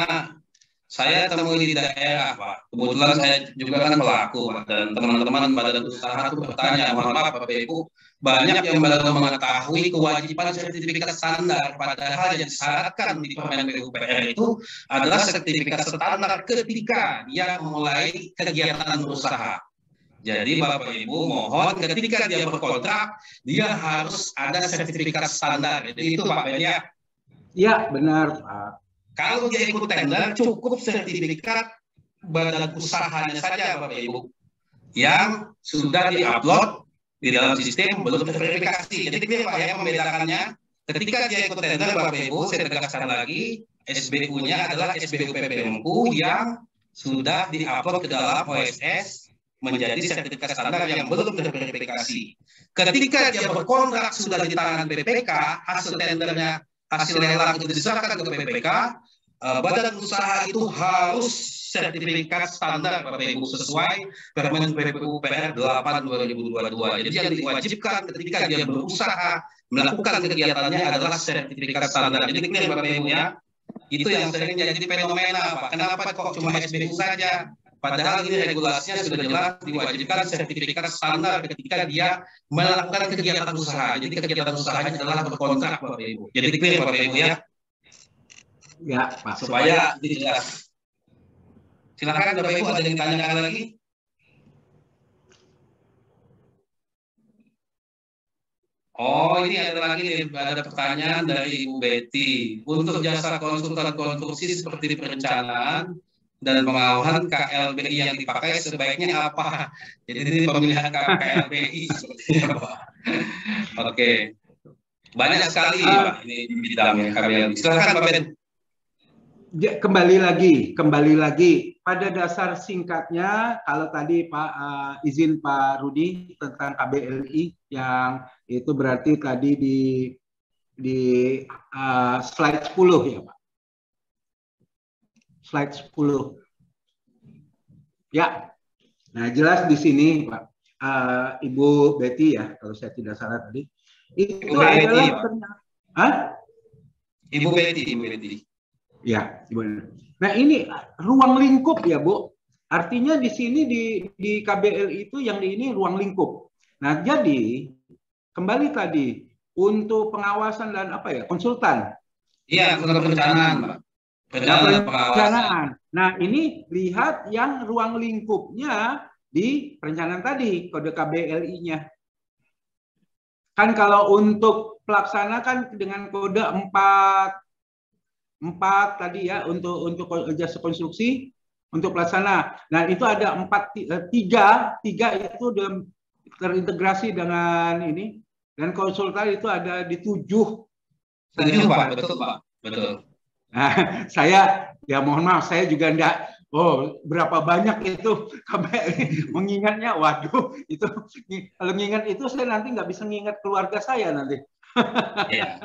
saya temui di daerah Pak. Kebetulan saya juga kan pelaku Pak, dan teman-teman badan usaha itu bertanya, mohon maaf Bapak Ibu, banyak yang baru mengetahui kewajiban sertifikat standar, padahal yang disyaratkan di Permen PUPR itu adalah sertifikat standar ketika dia memulai kegiatan berusaha. Jadi Bapak Ibu mohon ketika dia berkontrak, dia harus ada sertifikat standar. Jadi itu Pak Ben ya. Iya benar Pak. Kalau dia ikut tender, cukup sertifikat badan usahanya saja Bapak Ibu yang sudah diupload di dalam sistem belum terverifikasi. Jadi ini Pak ya membedakannya. Ketika dia ikut tender Bapak Ibu, saya tegaskan lagi, SBU-nya adalah SBU PPMU yang sudah diupload ke dalam OSS menjadi sertifikat standar yang belum terverifikasi. Ketika dia berkontrak sudah di tangan BPK, hasil tendernya, hasil lelang itu diserahkan ke BPK, badan usaha itu harus sertifikat standar Bapak Ibu sesuai Permen PUPR 8/2022. Jadi yang diwajibkan ketika dia berusaha melakukan kegiatannya adalah sertifikat standar. Jadi clear Bapak Ibu ya. Itu yang sering jadi fenomena Pak. Kenapa kok cuma SBU saja? Padahal ini regulasinya sudah jelas diwajibkan sertifikat standar ketika dia melakukan kegiatan usaha. Jadi kegiatan usahanya adalah berkontrak Bapak Ibu. Jadi clear Bapak Ibu ya. Ya, Pak. Supaya jelas. Silakan Bapak Ibu ada yang ditanyakan lagi? Oh, ini ada lagi ada pertanyaan dari Ibu Betty. Untuk jasa konsultan konstruksi seperti di perencanaan dan pengawasan KLBI yang dipakai sebaiknya apa? Jadi ini pemilihan KLBI seperti apa? Oke. Banyak sekali Pak ini di bidangnya KLBI. Silakan Pak Ben. Kembali lagi pada dasar singkatnya, kalau tadi Pak izin Pak Rudi tentang KBLI yang itu berarti tadi di slide 10 ya Pak. Slide 10. Ya. Nah, jelas di sini Pak Ibu Betty ya, kalau saya tidak salah tadi. Itu Ibu adalah Ibu Betty. Ya, nah ini ruang lingkup ya Bu. Artinya di sini di KBLI itu yang ini ruang lingkup. Nah jadi kembali tadi untuk pengawasan dan konsultan Iya, untuk perencanaan, Pak. Nah, Perencanaan dan pengawasan. perencanaan. Nah, ini lihat yang ruang lingkupnya di perencanaan tadi, kode KBLI-nya. Kan kalau untuk pelaksana kan dengan kode 4 tadi ya untuk jasa konstruksi untuk pelaksana. Nah, itu ada tiga itu terintegrasi dengan ini, dan konsultan itu ada di 7. 7, Pak, betul, Pak. Betul. Nah, saya ya mohon maaf, saya juga enggak berapa banyak itu mengingatnya. Waduh, itu kalau mengingat itu saya nanti nggak bisa mengingat keluarga saya nanti. Ya.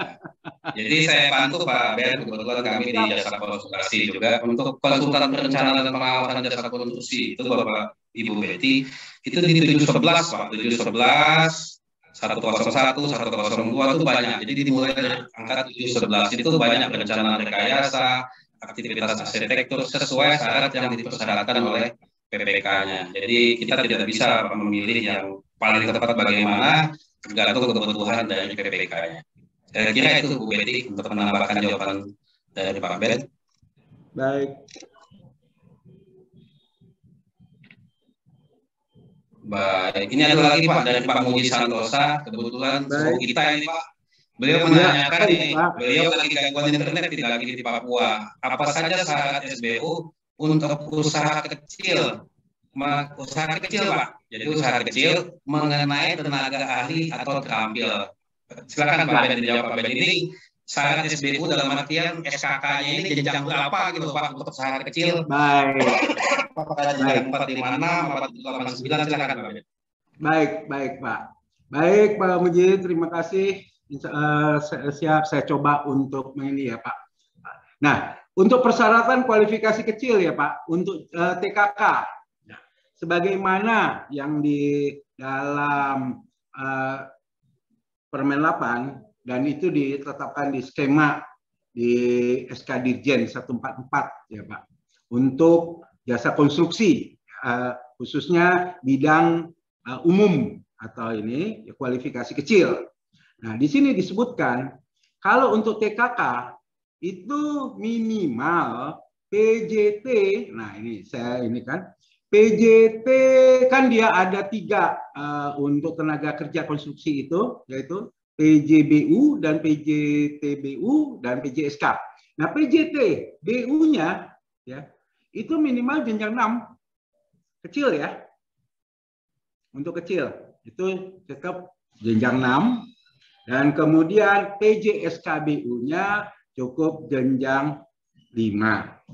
Jadi saya bantu Pak Ben, kebetulan kami di jasa konsultasi juga untuk konsultan perencanaan dan pengawasan jasa konstruksi itu Bapak Ibu Betty itu di 711 Pak, 711 101 102 itu banyak. Jadi dimulai dari angka 711 itu banyak perencanaan rekayasa, aktivitas arsitektur sesuai syarat yang dipersyaratkan oleh PPK-nya. Jadi kita tidak bisa memilih yang paling tepat bagaimana tergantung kebutuhan dari PPK-nya. Saya kira itu Bu Betty untuk menambahkan jawaban dari Pak Ben. Baik. Baik, ini ada lagi Pak dari Pak Muji Santosa. Kebetulan suhu kita ini Pak. Beliau menanyakan nih, beliau lagi gangguan internet tidak lagi di Papua. Apa saja syarat SBU untuk usaha kecil? Usaha kecil Pak. Jadi usaha kecil mengenai tenaga ahli atau terampil. Silakan Pak Ben dijawab Pak Ben. Ini syarat SBU dalam artian SKK-nya ini jenjang berapa gitu Pak untuk usaha kecil? Baik. Apakah jenjang 456, 489? Silakan Pak Ben. Baik Pak. Baik Pak Muji, terima kasih. Siap, saya coba untuk ini ya Pak. Nah, untuk persyaratan kualifikasi kecil ya Pak, untuk TKK, sebagaimana yang di dalam Permen 8 dan itu ditetapkan di skema di SK Dirjen 144 ya Pak, untuk jasa konstruksi khususnya bidang umum atau ini ya, kualifikasi kecil. Nah, di sini disebutkan kalau untuk TKK itu minimal PJT. Nah, ini saya ini kan PJT kan dia ada 3 untuk tenaga kerja konstruksi itu, yaitu PJBU dan PJTBU dan PJSK. Nah, PJT BU-nya ya itu minimal jenjang 6, kecil ya. Untuk kecil itu tetap jenjang 6, dan kemudian PJSKBU-nya cukup jenjang 5.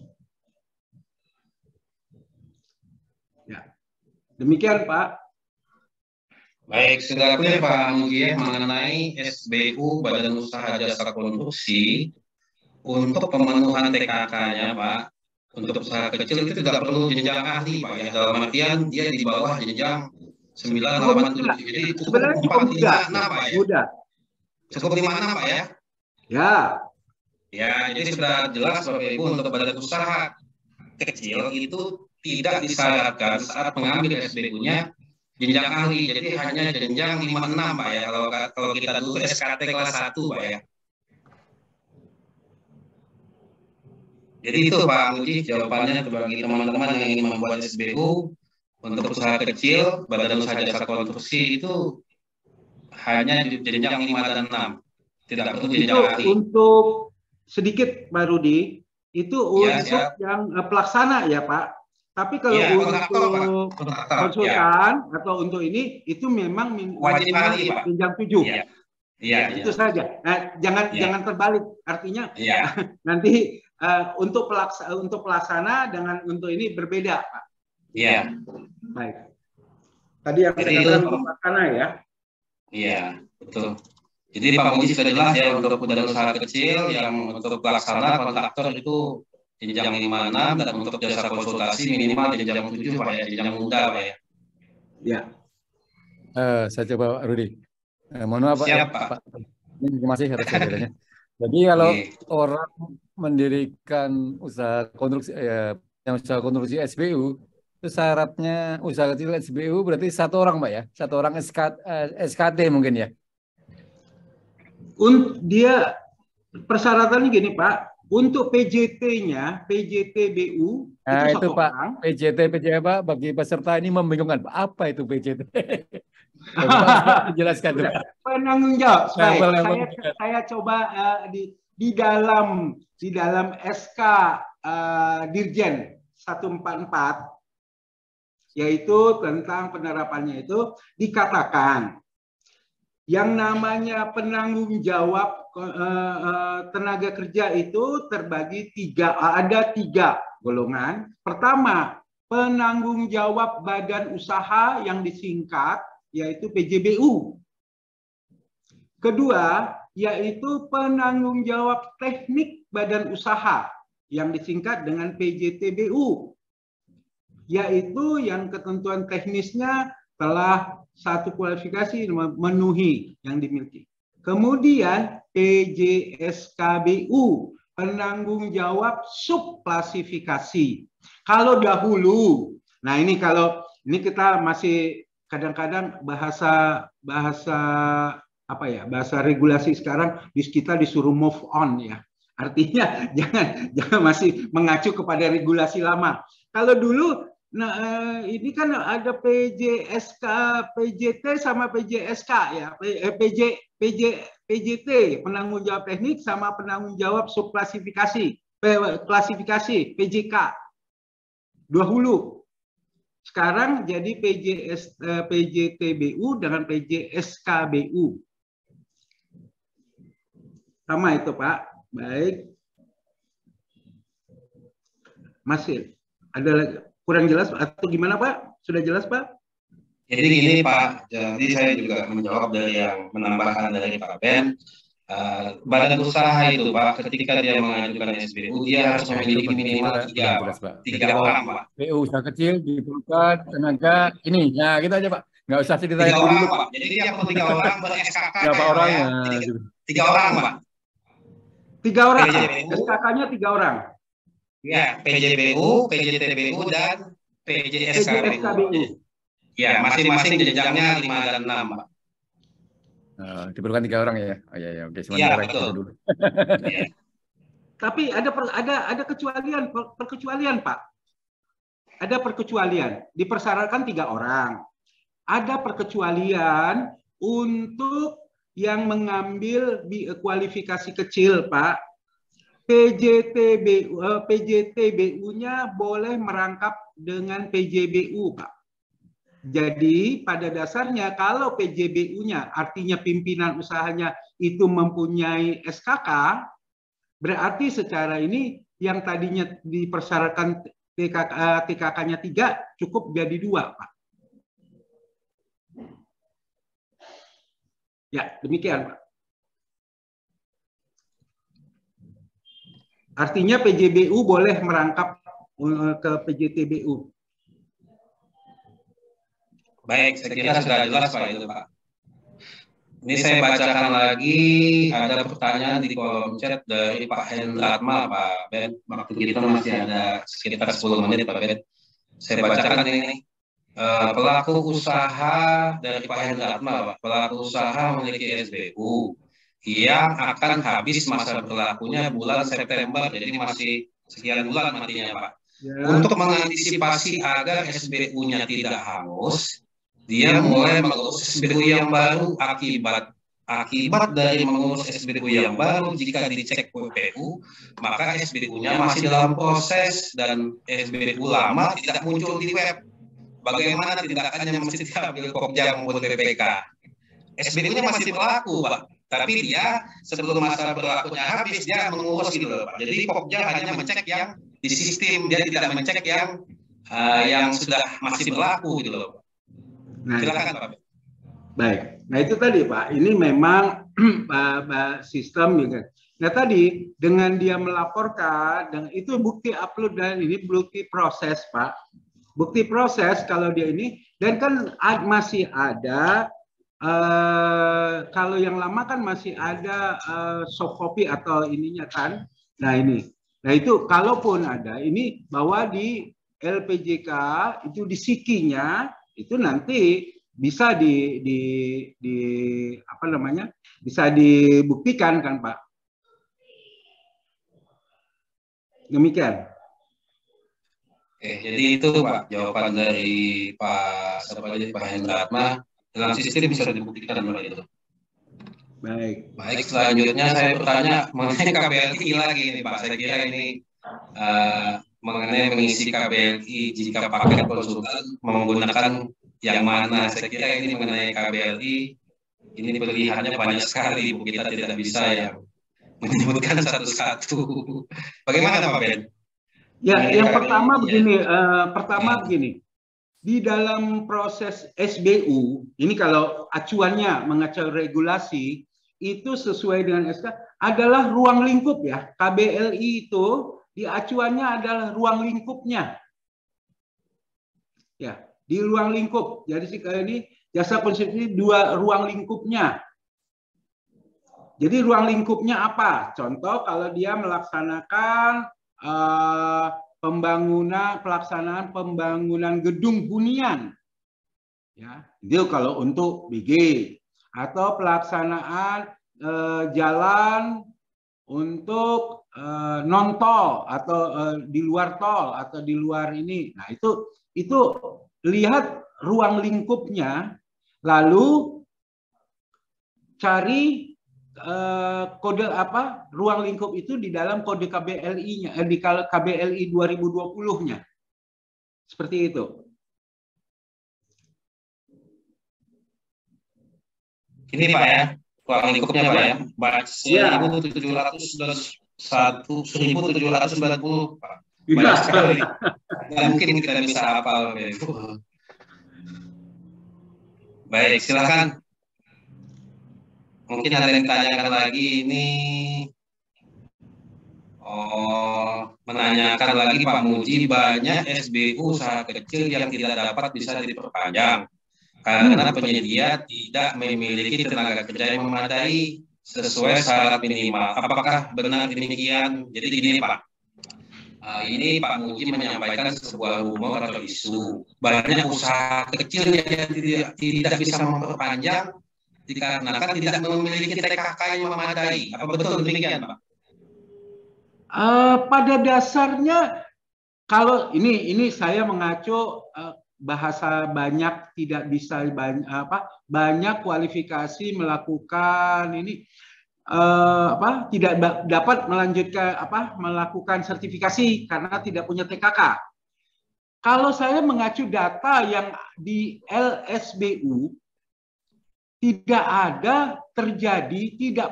Demikian Pak. Baik, sudah clear Pak Mugi mengenai SBU Badan Usaha Jasa Konstruksi untuk pemenuhan TKK-nya Pak. Untuk usaha kecil itu tidak perlu jenjang ahli Pak ya. Dalam artian dia di bawah jenjang 9, 8, 7. Jadi cukup 4, 5, 6 Pak ya. Mudah. Cukup 5, 6 Pak ya. Ya. Ya, jadi sudah jelas Bapak Ibu untuk badan usaha kecil itu tidak disyaratkan saat mengambil SBU-nya jenjang ahli, jadi hanya jenjang 5, 6 Pak ya. Kalau kita dulu SKT kelas 1 Pak ya. Jadi itu Pak Muji jawabannya bagi teman-teman yang ingin membuat SBU untuk usaha kecil, badan usaha jasa konstruksi itu hanya jenjang 5 dan 6. Tidak perlu jenjang ahli. Untuk sedikit Pak Rudi, itu untuk yang pelaksana ya Pak. Tapi kalau untuk konsultan atau untuk ini itu memang wajib ahli Pak. Jenjang 7. Iya. Itu saja. Nah, jangan terbalik. Artinya nanti untuk pelaksana dengan untuk ini berbeda Pak. Iya. Baik. Tadi yang saya katakan untuk pelaksana ya. Iya, betul. Jadi Pak Muji sudah jelas ya untuk badan usaha kecil yang untuk pelaksana kontraktor itu jenjang 5, 6 dan untuk jasa konsultasi minimal jenjang 7 Pak ya, jenjang muda Pak ya. Ya. Saya coba Pak Rudi. Mohon maaf Siap, Pak. Terima kasih atas jawabannya. Jadi kalau orang mendirikan usaha konstruksi yang usaha konstruksi SBU itu syaratnya usaha kecil SBU berarti 1 orang Pak ya, 1 orang SKT mungkin ya. Dia persyaratannya gini Pak, untuk PJT-nya, PJT-BU Nah, itu itu 1 Pak, orang. PJT Pak, bagi peserta ini membingungkan. Apa itu PJT? Ya, Bapak harus menjelaskan itu, Pak. Penanggung jawab. Baik, Level-level. saya coba di dalam SK Dirjen 144, yaitu tentang penerapannya itu dikatakan yang namanya penanggung jawab tenaga kerja itu terbagi ada tiga golongan. Pertama, penanggung jawab badan usaha yang disingkat yaitu PJBU. Kedua, yaitu penanggung jawab teknik badan usaha yang disingkat dengan PJTBU, yaitu yang ketentuan teknisnya telah satu kualifikasi memenuhi yang dimiliki. Kemudian PJSKBU, penanggung jawab subklasifikasi. Kalau dahulu, nah ini kita masih kadang-kadang bahasa regulasi sekarang kita disuruh move on ya. Artinya jangan masih mengacu kepada regulasi lama. Kalau dulu ini kan ada PJSK, PJT sama PJSK ya. PJT penanggung jawab teknik sama penanggung jawab subklasifikasi, klasifikasi PJK. Dahulu. Sekarang jadi PJTBU dengan PJSKBU. Sama itu Pak. Baik. Masih ada lagi kurang jelas atau gimana Pak? Sudah jelas Pak? Jadi gini Pak, jadi saya juga menjawab dari yang menambahkan dari Pak Ben. Badan usaha itu Pak, ketika dia mengajukan SBU, dia harus memiliki minimal 3 orang Pak. BU usaha kecil diperlukan tenaga ini. Nah, gitu aja Pak. Nggak usah ceritain 3 orang dulu Pak. Jadi dia perlu 3 orang ber-SKK. Berapa orang ya? 3 orang Pak. 3 orang. SKK-nya 3 orang. Ya, PJBU, PJTBU, dan PJSKBU. Ya, masing-masing jenjangnya 5 dan 6, Pak. Diperlukan 3 orang ya? Oh iya, oke. Iya, betul. Dulu. Ya. Tapi ada perkecualian, Pak. Ada perkecualian. Dipersyaratkan 3 orang. Ada perkecualian untuk yang mengambil kualifikasi kecil, Pak. PJTBU-nya boleh merangkap dengan PJBU, Pak. Jadi pada dasarnya kalau PJBU-nya artinya pimpinan usahanya itu mempunyai SKK, berarti secara ini yang tadinya dipersyaratkan TKK-nya 3 cukup jadi 2, Pak. Ya, demikian, Pak. Artinya PJBU boleh merangkap ke PJTBU. Baik, saya kira sudah jelas Pak itu Pak. Ini saya bacakan lagi, ada pertanyaan di kolom chat dari Pak Hendratma, Pak Ben. Waktu kita masih ada sekitar 10 menit Pak Ben. Saya bacakan ini. Pelaku usaha dari Pak Hendratma, Pak. Pelaku usaha memiliki SBU yang akan habis masa berlakunya bulan September, jadi masih sekian bulan nantinya Pak. Ya. Untuk mengantisipasi agar SBU-nya tidak hangus, dia mulai mengurus SBU yang baru. Akibat dari mengurus SBU yang baru, jika dicek PPU, maka SBU-nya masih dalam proses dan SBU lama tidak muncul di web. Bagaimana tindakannya mesti diambil Pokja maupun BPK? SBU-nya masih berlaku, Pak. Tapi dia sebelum masa berlakunya habis, dia mengurus gitu loh, Pak. Jadi Pokja hanya mencek yang di sistem, dia tidak mencek yang sudah masih berlaku gitu loh. Nah, silakan Pak. Baik. Nah itu tadi Pak, ini memang sistem gitu. Nah tadi dengan dia melaporkan, dan itu bukti upload dan ini bukti proses Pak. Bukti proses kalau dia ini, dan kan masih ada kalau yang lama kan masih ada soft copy atau ininya kan. Nah ini, nah itu kalaupun ada ini bahwa di LPJK itu di sikinya itu nanti bisa bisa dibuktikan kan Pak. Demikian. Oke, jadi itu Pak jawaban dari Pak Hendratma. Dalam sistem bisa dibuktikan seperti itu. Baik. Baik, selanjutnya saya bertanya mengenai KBLI lagi nih Pak. Saya kira ini mengenai mengisi KBLI jika paket konsultan menggunakan yang mana. Saya kira ini mengenai KBLI, ini pilihannya banyak sekali, Bu. Kita tidak bisa yang menyebutkan satu-satu. Bagaimana Pak Ben? Ya, yang pertama begini, Ya. di dalam proses SBU, ini kalau acuannya mengacu regulasi, itu sesuai dengan SK, adalah ruang lingkup ya. KBLI itu di acuannya adalah ruang lingkupnya. Ya, di ruang lingkup. Jadi ini jasa konsultasi dua ruang lingkupnya. Jadi ruang lingkupnya apa? Contoh kalau dia melaksanakan pelaksanaan pembangunan gedung hunian, ya itu kalau untuk BG, atau pelaksanaan jalan untuk non tol atau di luar tol atau di luar ini. Nah itu lihat ruang lingkupnya, lalu cari kode apa ruang lingkup itu di dalam kode KBLI-nya, di KBLI 2020-nya. Seperti itu. Ini Pak ya, ruang lingkupnya Pak ya. 1790 Pak. Banyak sekali. Nggak mungkin kita bisa hafal. Baik, silakan. Mungkin ada yang ditanyakan lagi ini. Menanyakan lagi Pak Muji, banyak SBU usaha kecil yang tidak dapat bisa diperpanjang karena penyedia tidak memiliki tenaga kerja yang memadai sesuai syarat minimal. Apakah benar demikian? Jadi gini Pak, ini Pak Muji menyampaikan sebuah rumor atau isu. Banyak usaha kecil yang tidak bisa memperpanjang dikarenakan tidak memiliki TKK yang memadai. Apa betul demikian, Pak? Pada dasarnya, kalau ini saya mengacu bahasa banyak tidak bisa banyak kualifikasi melakukan ini tidak dapat melanjutkan melakukan sertifikasi karena tidak punya TKK. Kalau saya mengacu data yang di LSBU, tidak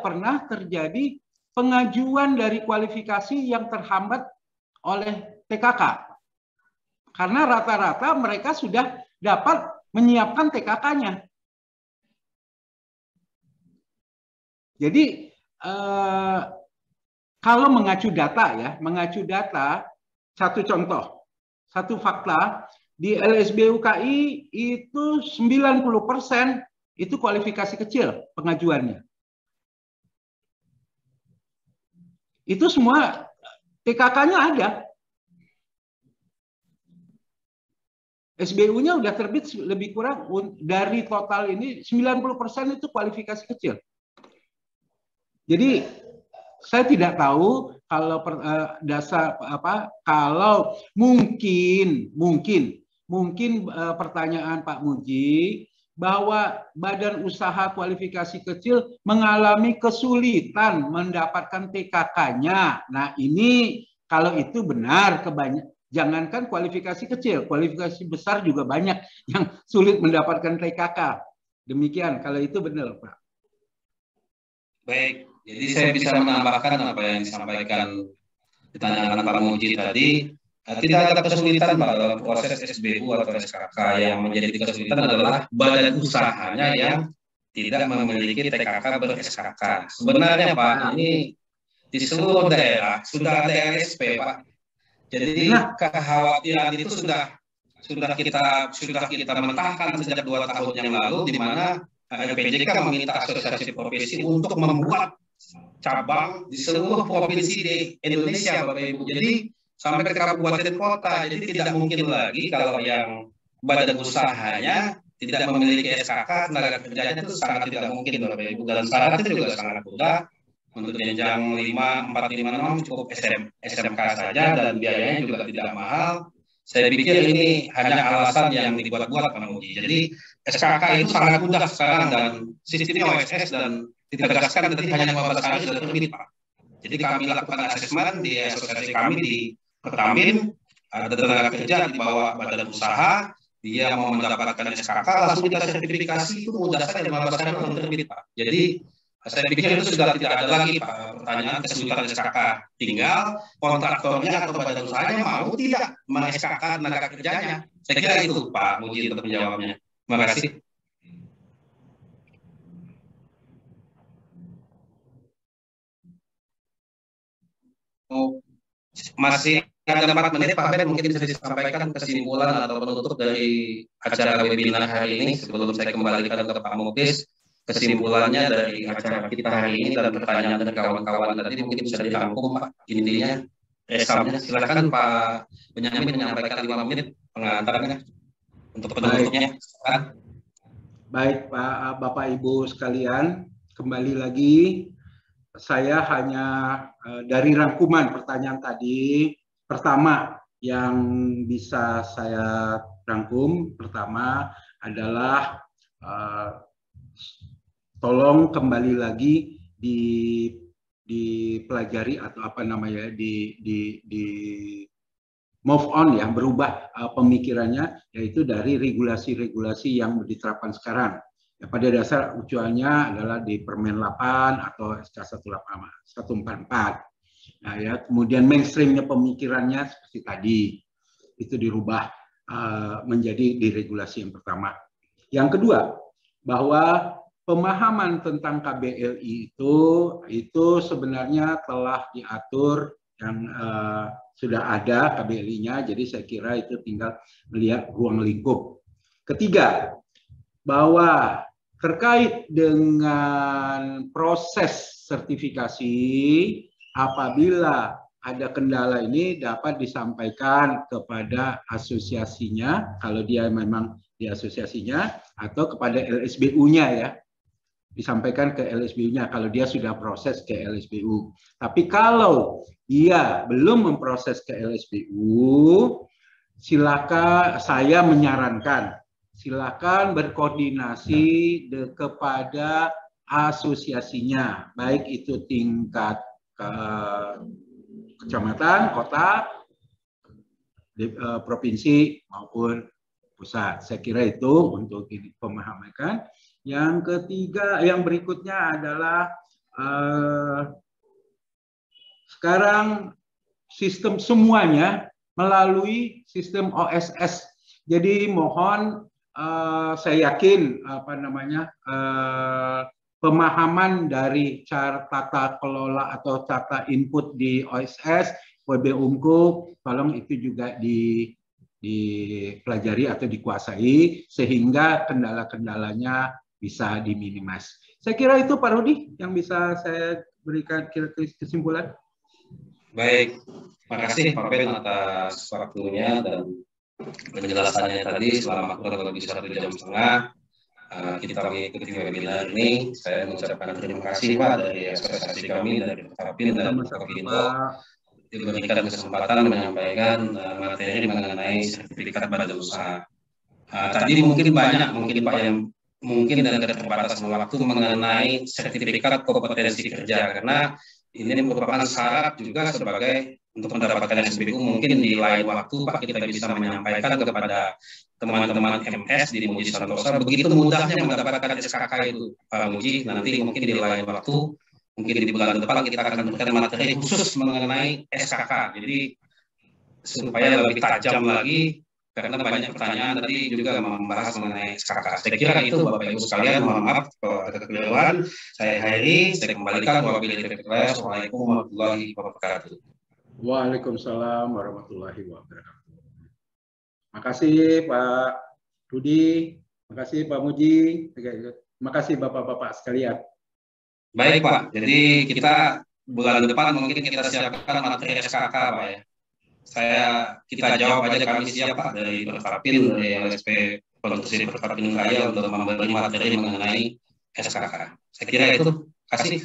pernah terjadi pengajuan dari kualifikasi yang terhambat oleh TKK. Karena rata-rata mereka sudah dapat menyiapkan TKK-nya. Jadi kalau mengacu data, satu contoh, satu fakta, di LSBUKI itu 90% itu kualifikasi kecil pengajuannya. Itu semua TKK-nya ada. SBU-nya udah terbit lebih kurang dari total ini 90% itu kualifikasi kecil. Jadi saya tidak tahu kalau kalau mungkin pertanyaan Pak Muji bahwa badan usaha kualifikasi kecil mengalami kesulitan mendapatkan TKK-nya. Nah, ini kalau itu benar, jangankan kualifikasi kecil, kualifikasi besar juga banyak yang sulit mendapatkan TKK. Demikian, kalau itu benar, Pak. Baik, jadi saya bisa menambahkan apa yang disampaikan ditanyakan Pak Muji tadi. Tidak ada kesulitan Pak dalam proses SBU atau SKK. Yang menjadi kesulitan adalah badan usahanya yang tidak memiliki TKK ber-SKK. Sebenarnya Pak, ini di seluruh daerah sudah ada LSP Pak. Jadi kekhawatiran itu sudah kita mentahkan sejak 2 tahun yang lalu, di mana LPJK meminta asosiasi profesi untuk membuat cabang di seluruh provinsi di Indonesia Bapak Ibu. Jadi sampai ke kabupaten kota. Jadi tidak mungkin lagi kalau yang badan usahanya tidak memiliki SKK, tenaga kerjanya itu sangat tidak mungkin Bapak Ibu. Dan syaratnya juga sangat mudah. untuk jenjang 5, 4, 5, 6 cukup SMK saja dan biayanya juga tidak mahal. Saya pikir ini hanya alasan yang dibuat-buat Pak Muji. Jadi SKK itu sangat mudah sekarang dan sistemnya OSS dan ditegaskan tadi hanya 15 hari sudah terbit Pak. Jadi kami lakukan asesmen di asosiasi kami di Pertamin, ada tenaga kerja di bawah badan usaha, dia mau mendapatkan SKK langsung kita sertifikasi itu mudah saja 15 hari langsung terbit Pak. Jadi saya pikir itu sudah tidak ada lagi Pak pertanyaan kesulitan SKK. Tinggal kontraktornya atau badan usahanya mau tidak meng-SKK tenaga kerjanya. Saya kira itu Pak Muji untuk menjawabnya. Terima kasih. Masih ada 4 menit Pak Ben, mungkin bisa disampaikan kesimpulan atau penutup dari acara webinar hari ini sebelum saya kembalikan ke Pak Muklis. Kesimpulannya dari acara kita hari ini dan pertanyaan dari kawan-kawan tadi mungkin bisa dirangkum Pak, intinya resamnya. Silakan Pak Benyamin menyampaikan 5 menit pengantarnya untuk penutupnya. Baik Pak, Bapak Ibu sekalian, kembali lagi saya hanya dari rangkuman pertanyaan tadi, pertama yang bisa saya rangkum pertama adalah tolong kembali lagi dipelajari atau apa namanya di move on ya, berubah pemikirannya, yaitu dari regulasi-regulasi yang diterapkan sekarang. Ya, pada dasar acuannya adalah di Permen 8 atau SK 144. Nah, ya, kemudian mainstreamnya pemikirannya seperti tadi itu dirubah menjadi di regulasi yang pertama. Yang kedua, bahwa pemahaman tentang KBLI itu sebenarnya telah diatur yang sudah ada KBLI-nya, jadi saya kira itu tinggal melihat ruang lingkup. Ketiga, bahwa terkait dengan proses sertifikasi, apabila ada kendala ini dapat disampaikan kepada asosiasinya, kalau dia memang di asosiasinya, atau kepada LSBU-nya ya, disampaikan ke LSBU-nya kalau dia sudah proses ke LSBU. Tapi kalau dia belum memproses ke LSBU, silakan, saya menyarankan silakan berkoordinasi kepada asosiasinya, baik itu tingkat kecamatan, kota, provinsi maupun pusat. Saya kira itu untuk pemahaman. Yang ketiga, yang berikutnya adalah sekarang sistem semuanya melalui sistem OSS. Jadi mohon saya yakin pemahaman dari cara tata kelola atau tata input di OSS, WB Unku, tolong itu juga dipelajari atau dikuasai sehingga kendala-kendalanya bisa diminimasi. Saya kira itu Pak Rudi yang bisa saya berikan kesimpulan. Baik, terima kasih Pak Ben atas waktunya dan penjelasannya tadi selama kurang lebih 1,5 jam. Kita mengikuti webinar ini. Saya mengucapkan terima kasih Pak dari asosiasi kami, dari Pertapin dan Kopindo diberikan kesempatan menyampaikan materi mengenai sertifikat badan usaha. Tadi mungkin banyak Pak yang mungkin dengan keterbatasan waktu mengenai sertifikat kompetensi kerja, karena ini merupakan syarat juga sebagai untuk mendapatkan SBU. Mungkin di lain waktu Pak kita bisa menyampaikan kepada teman-teman MS di Muji Santosa begitu mudahnya mendapatkan SKK itu Pak Muji. Nanti mungkin di lain waktu, mungkin di bulan depan kita akan memberikan materi khusus mengenai SKK. Jadi supaya lebih tajam lagi, karena banyak pertanyaan tadi juga membahas mengenai SKK. Saya kira itu Bapak Ibu sekalian, mohon maaf kalau ada kekeliruan. Saya akhiri, saya kembalikan wabillahi taufiq wal hidayah. Wassalamualaikum warahmatullahi wabarakatuh. Waalaikumsalam warahmatullahi wabarakatuh. Terima kasih Pak Rudi, terima kasih Pak Muji, terima kasih Bapak-Bapak sekalian. Baik Pak, jadi kita bulan depan mungkin kita siapkan materi SKK Pak ya. Kita jawab aja, kami siap Pak dari Pertapin, dari LSP Produksi Pertapin Raya untuk memberi materi mengenai SKK. Saya kira itu. Terima kasih.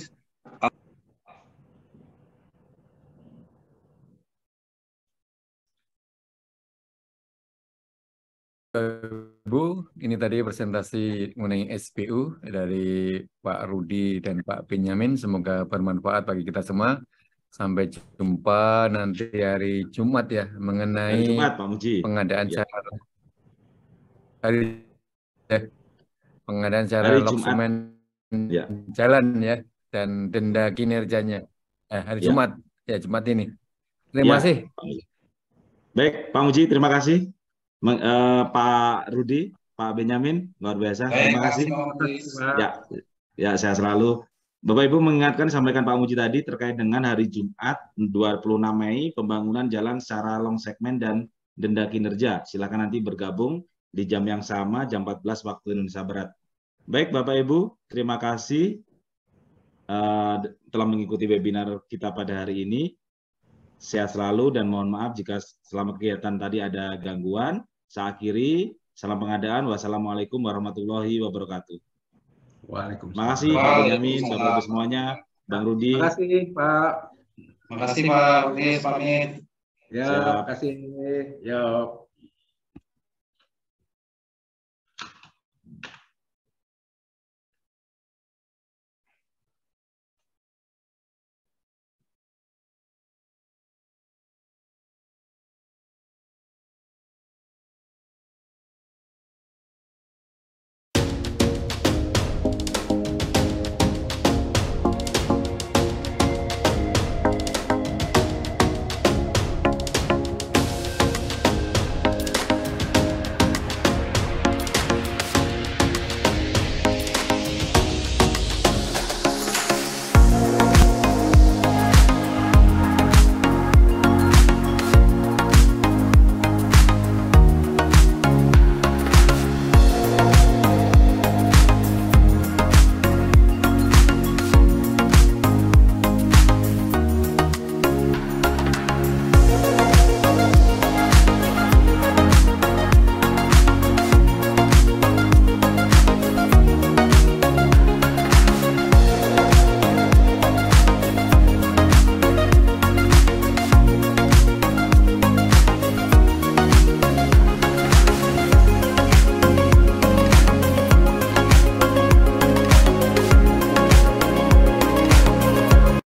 Ibu, ini tadi presentasi mengenai SPU dari Pak Rudi dan Pak Benyamin. Semoga bermanfaat bagi kita semua. Sampai jumpa nanti hari Jumat ya, Hari mengenai Jumat, Pak Muji. pengadaan Ya. cara hari pengadaan cara Hari lok Jumat. semen Ya. jalan ya dan denda kinerjanya. Hari Ya. Jumat ya, Jumat ini. Terima Ya, kasih. Pak Muji. Baik, Pak Muji, terima kasih. Pak Rudi, Pak Benyamin, luar biasa. Baik, Terima kasih. Pak Muji. Ya, ya, saya selalu. Bapak Ibu mengingatkan, sampaikan Pak Muji tadi terkait dengan hari Jumat 26 Mei pembangunan jalan secara long segmen dan denda kinerja. Silakan nanti bergabung di jam yang sama, jam 14 waktu Indonesia Barat. Baik Bapak Ibu, terima kasih telah mengikuti webinar kita pada hari ini. Sehat selalu dan mohon maaf jika selama kegiatan tadi ada gangguan. Saya akhiri. Salam pengadaan. Wassalamualaikum warahmatullahi wabarakatuh. Waalaikumsalam. Terima kasih Pak Benyamin, Bapak Ibu semuanya, Bang Rudi. Terima kasih Pak. Terima kasih Pak Rudi, pamit. Ya, Siap. terima kasih. Ya.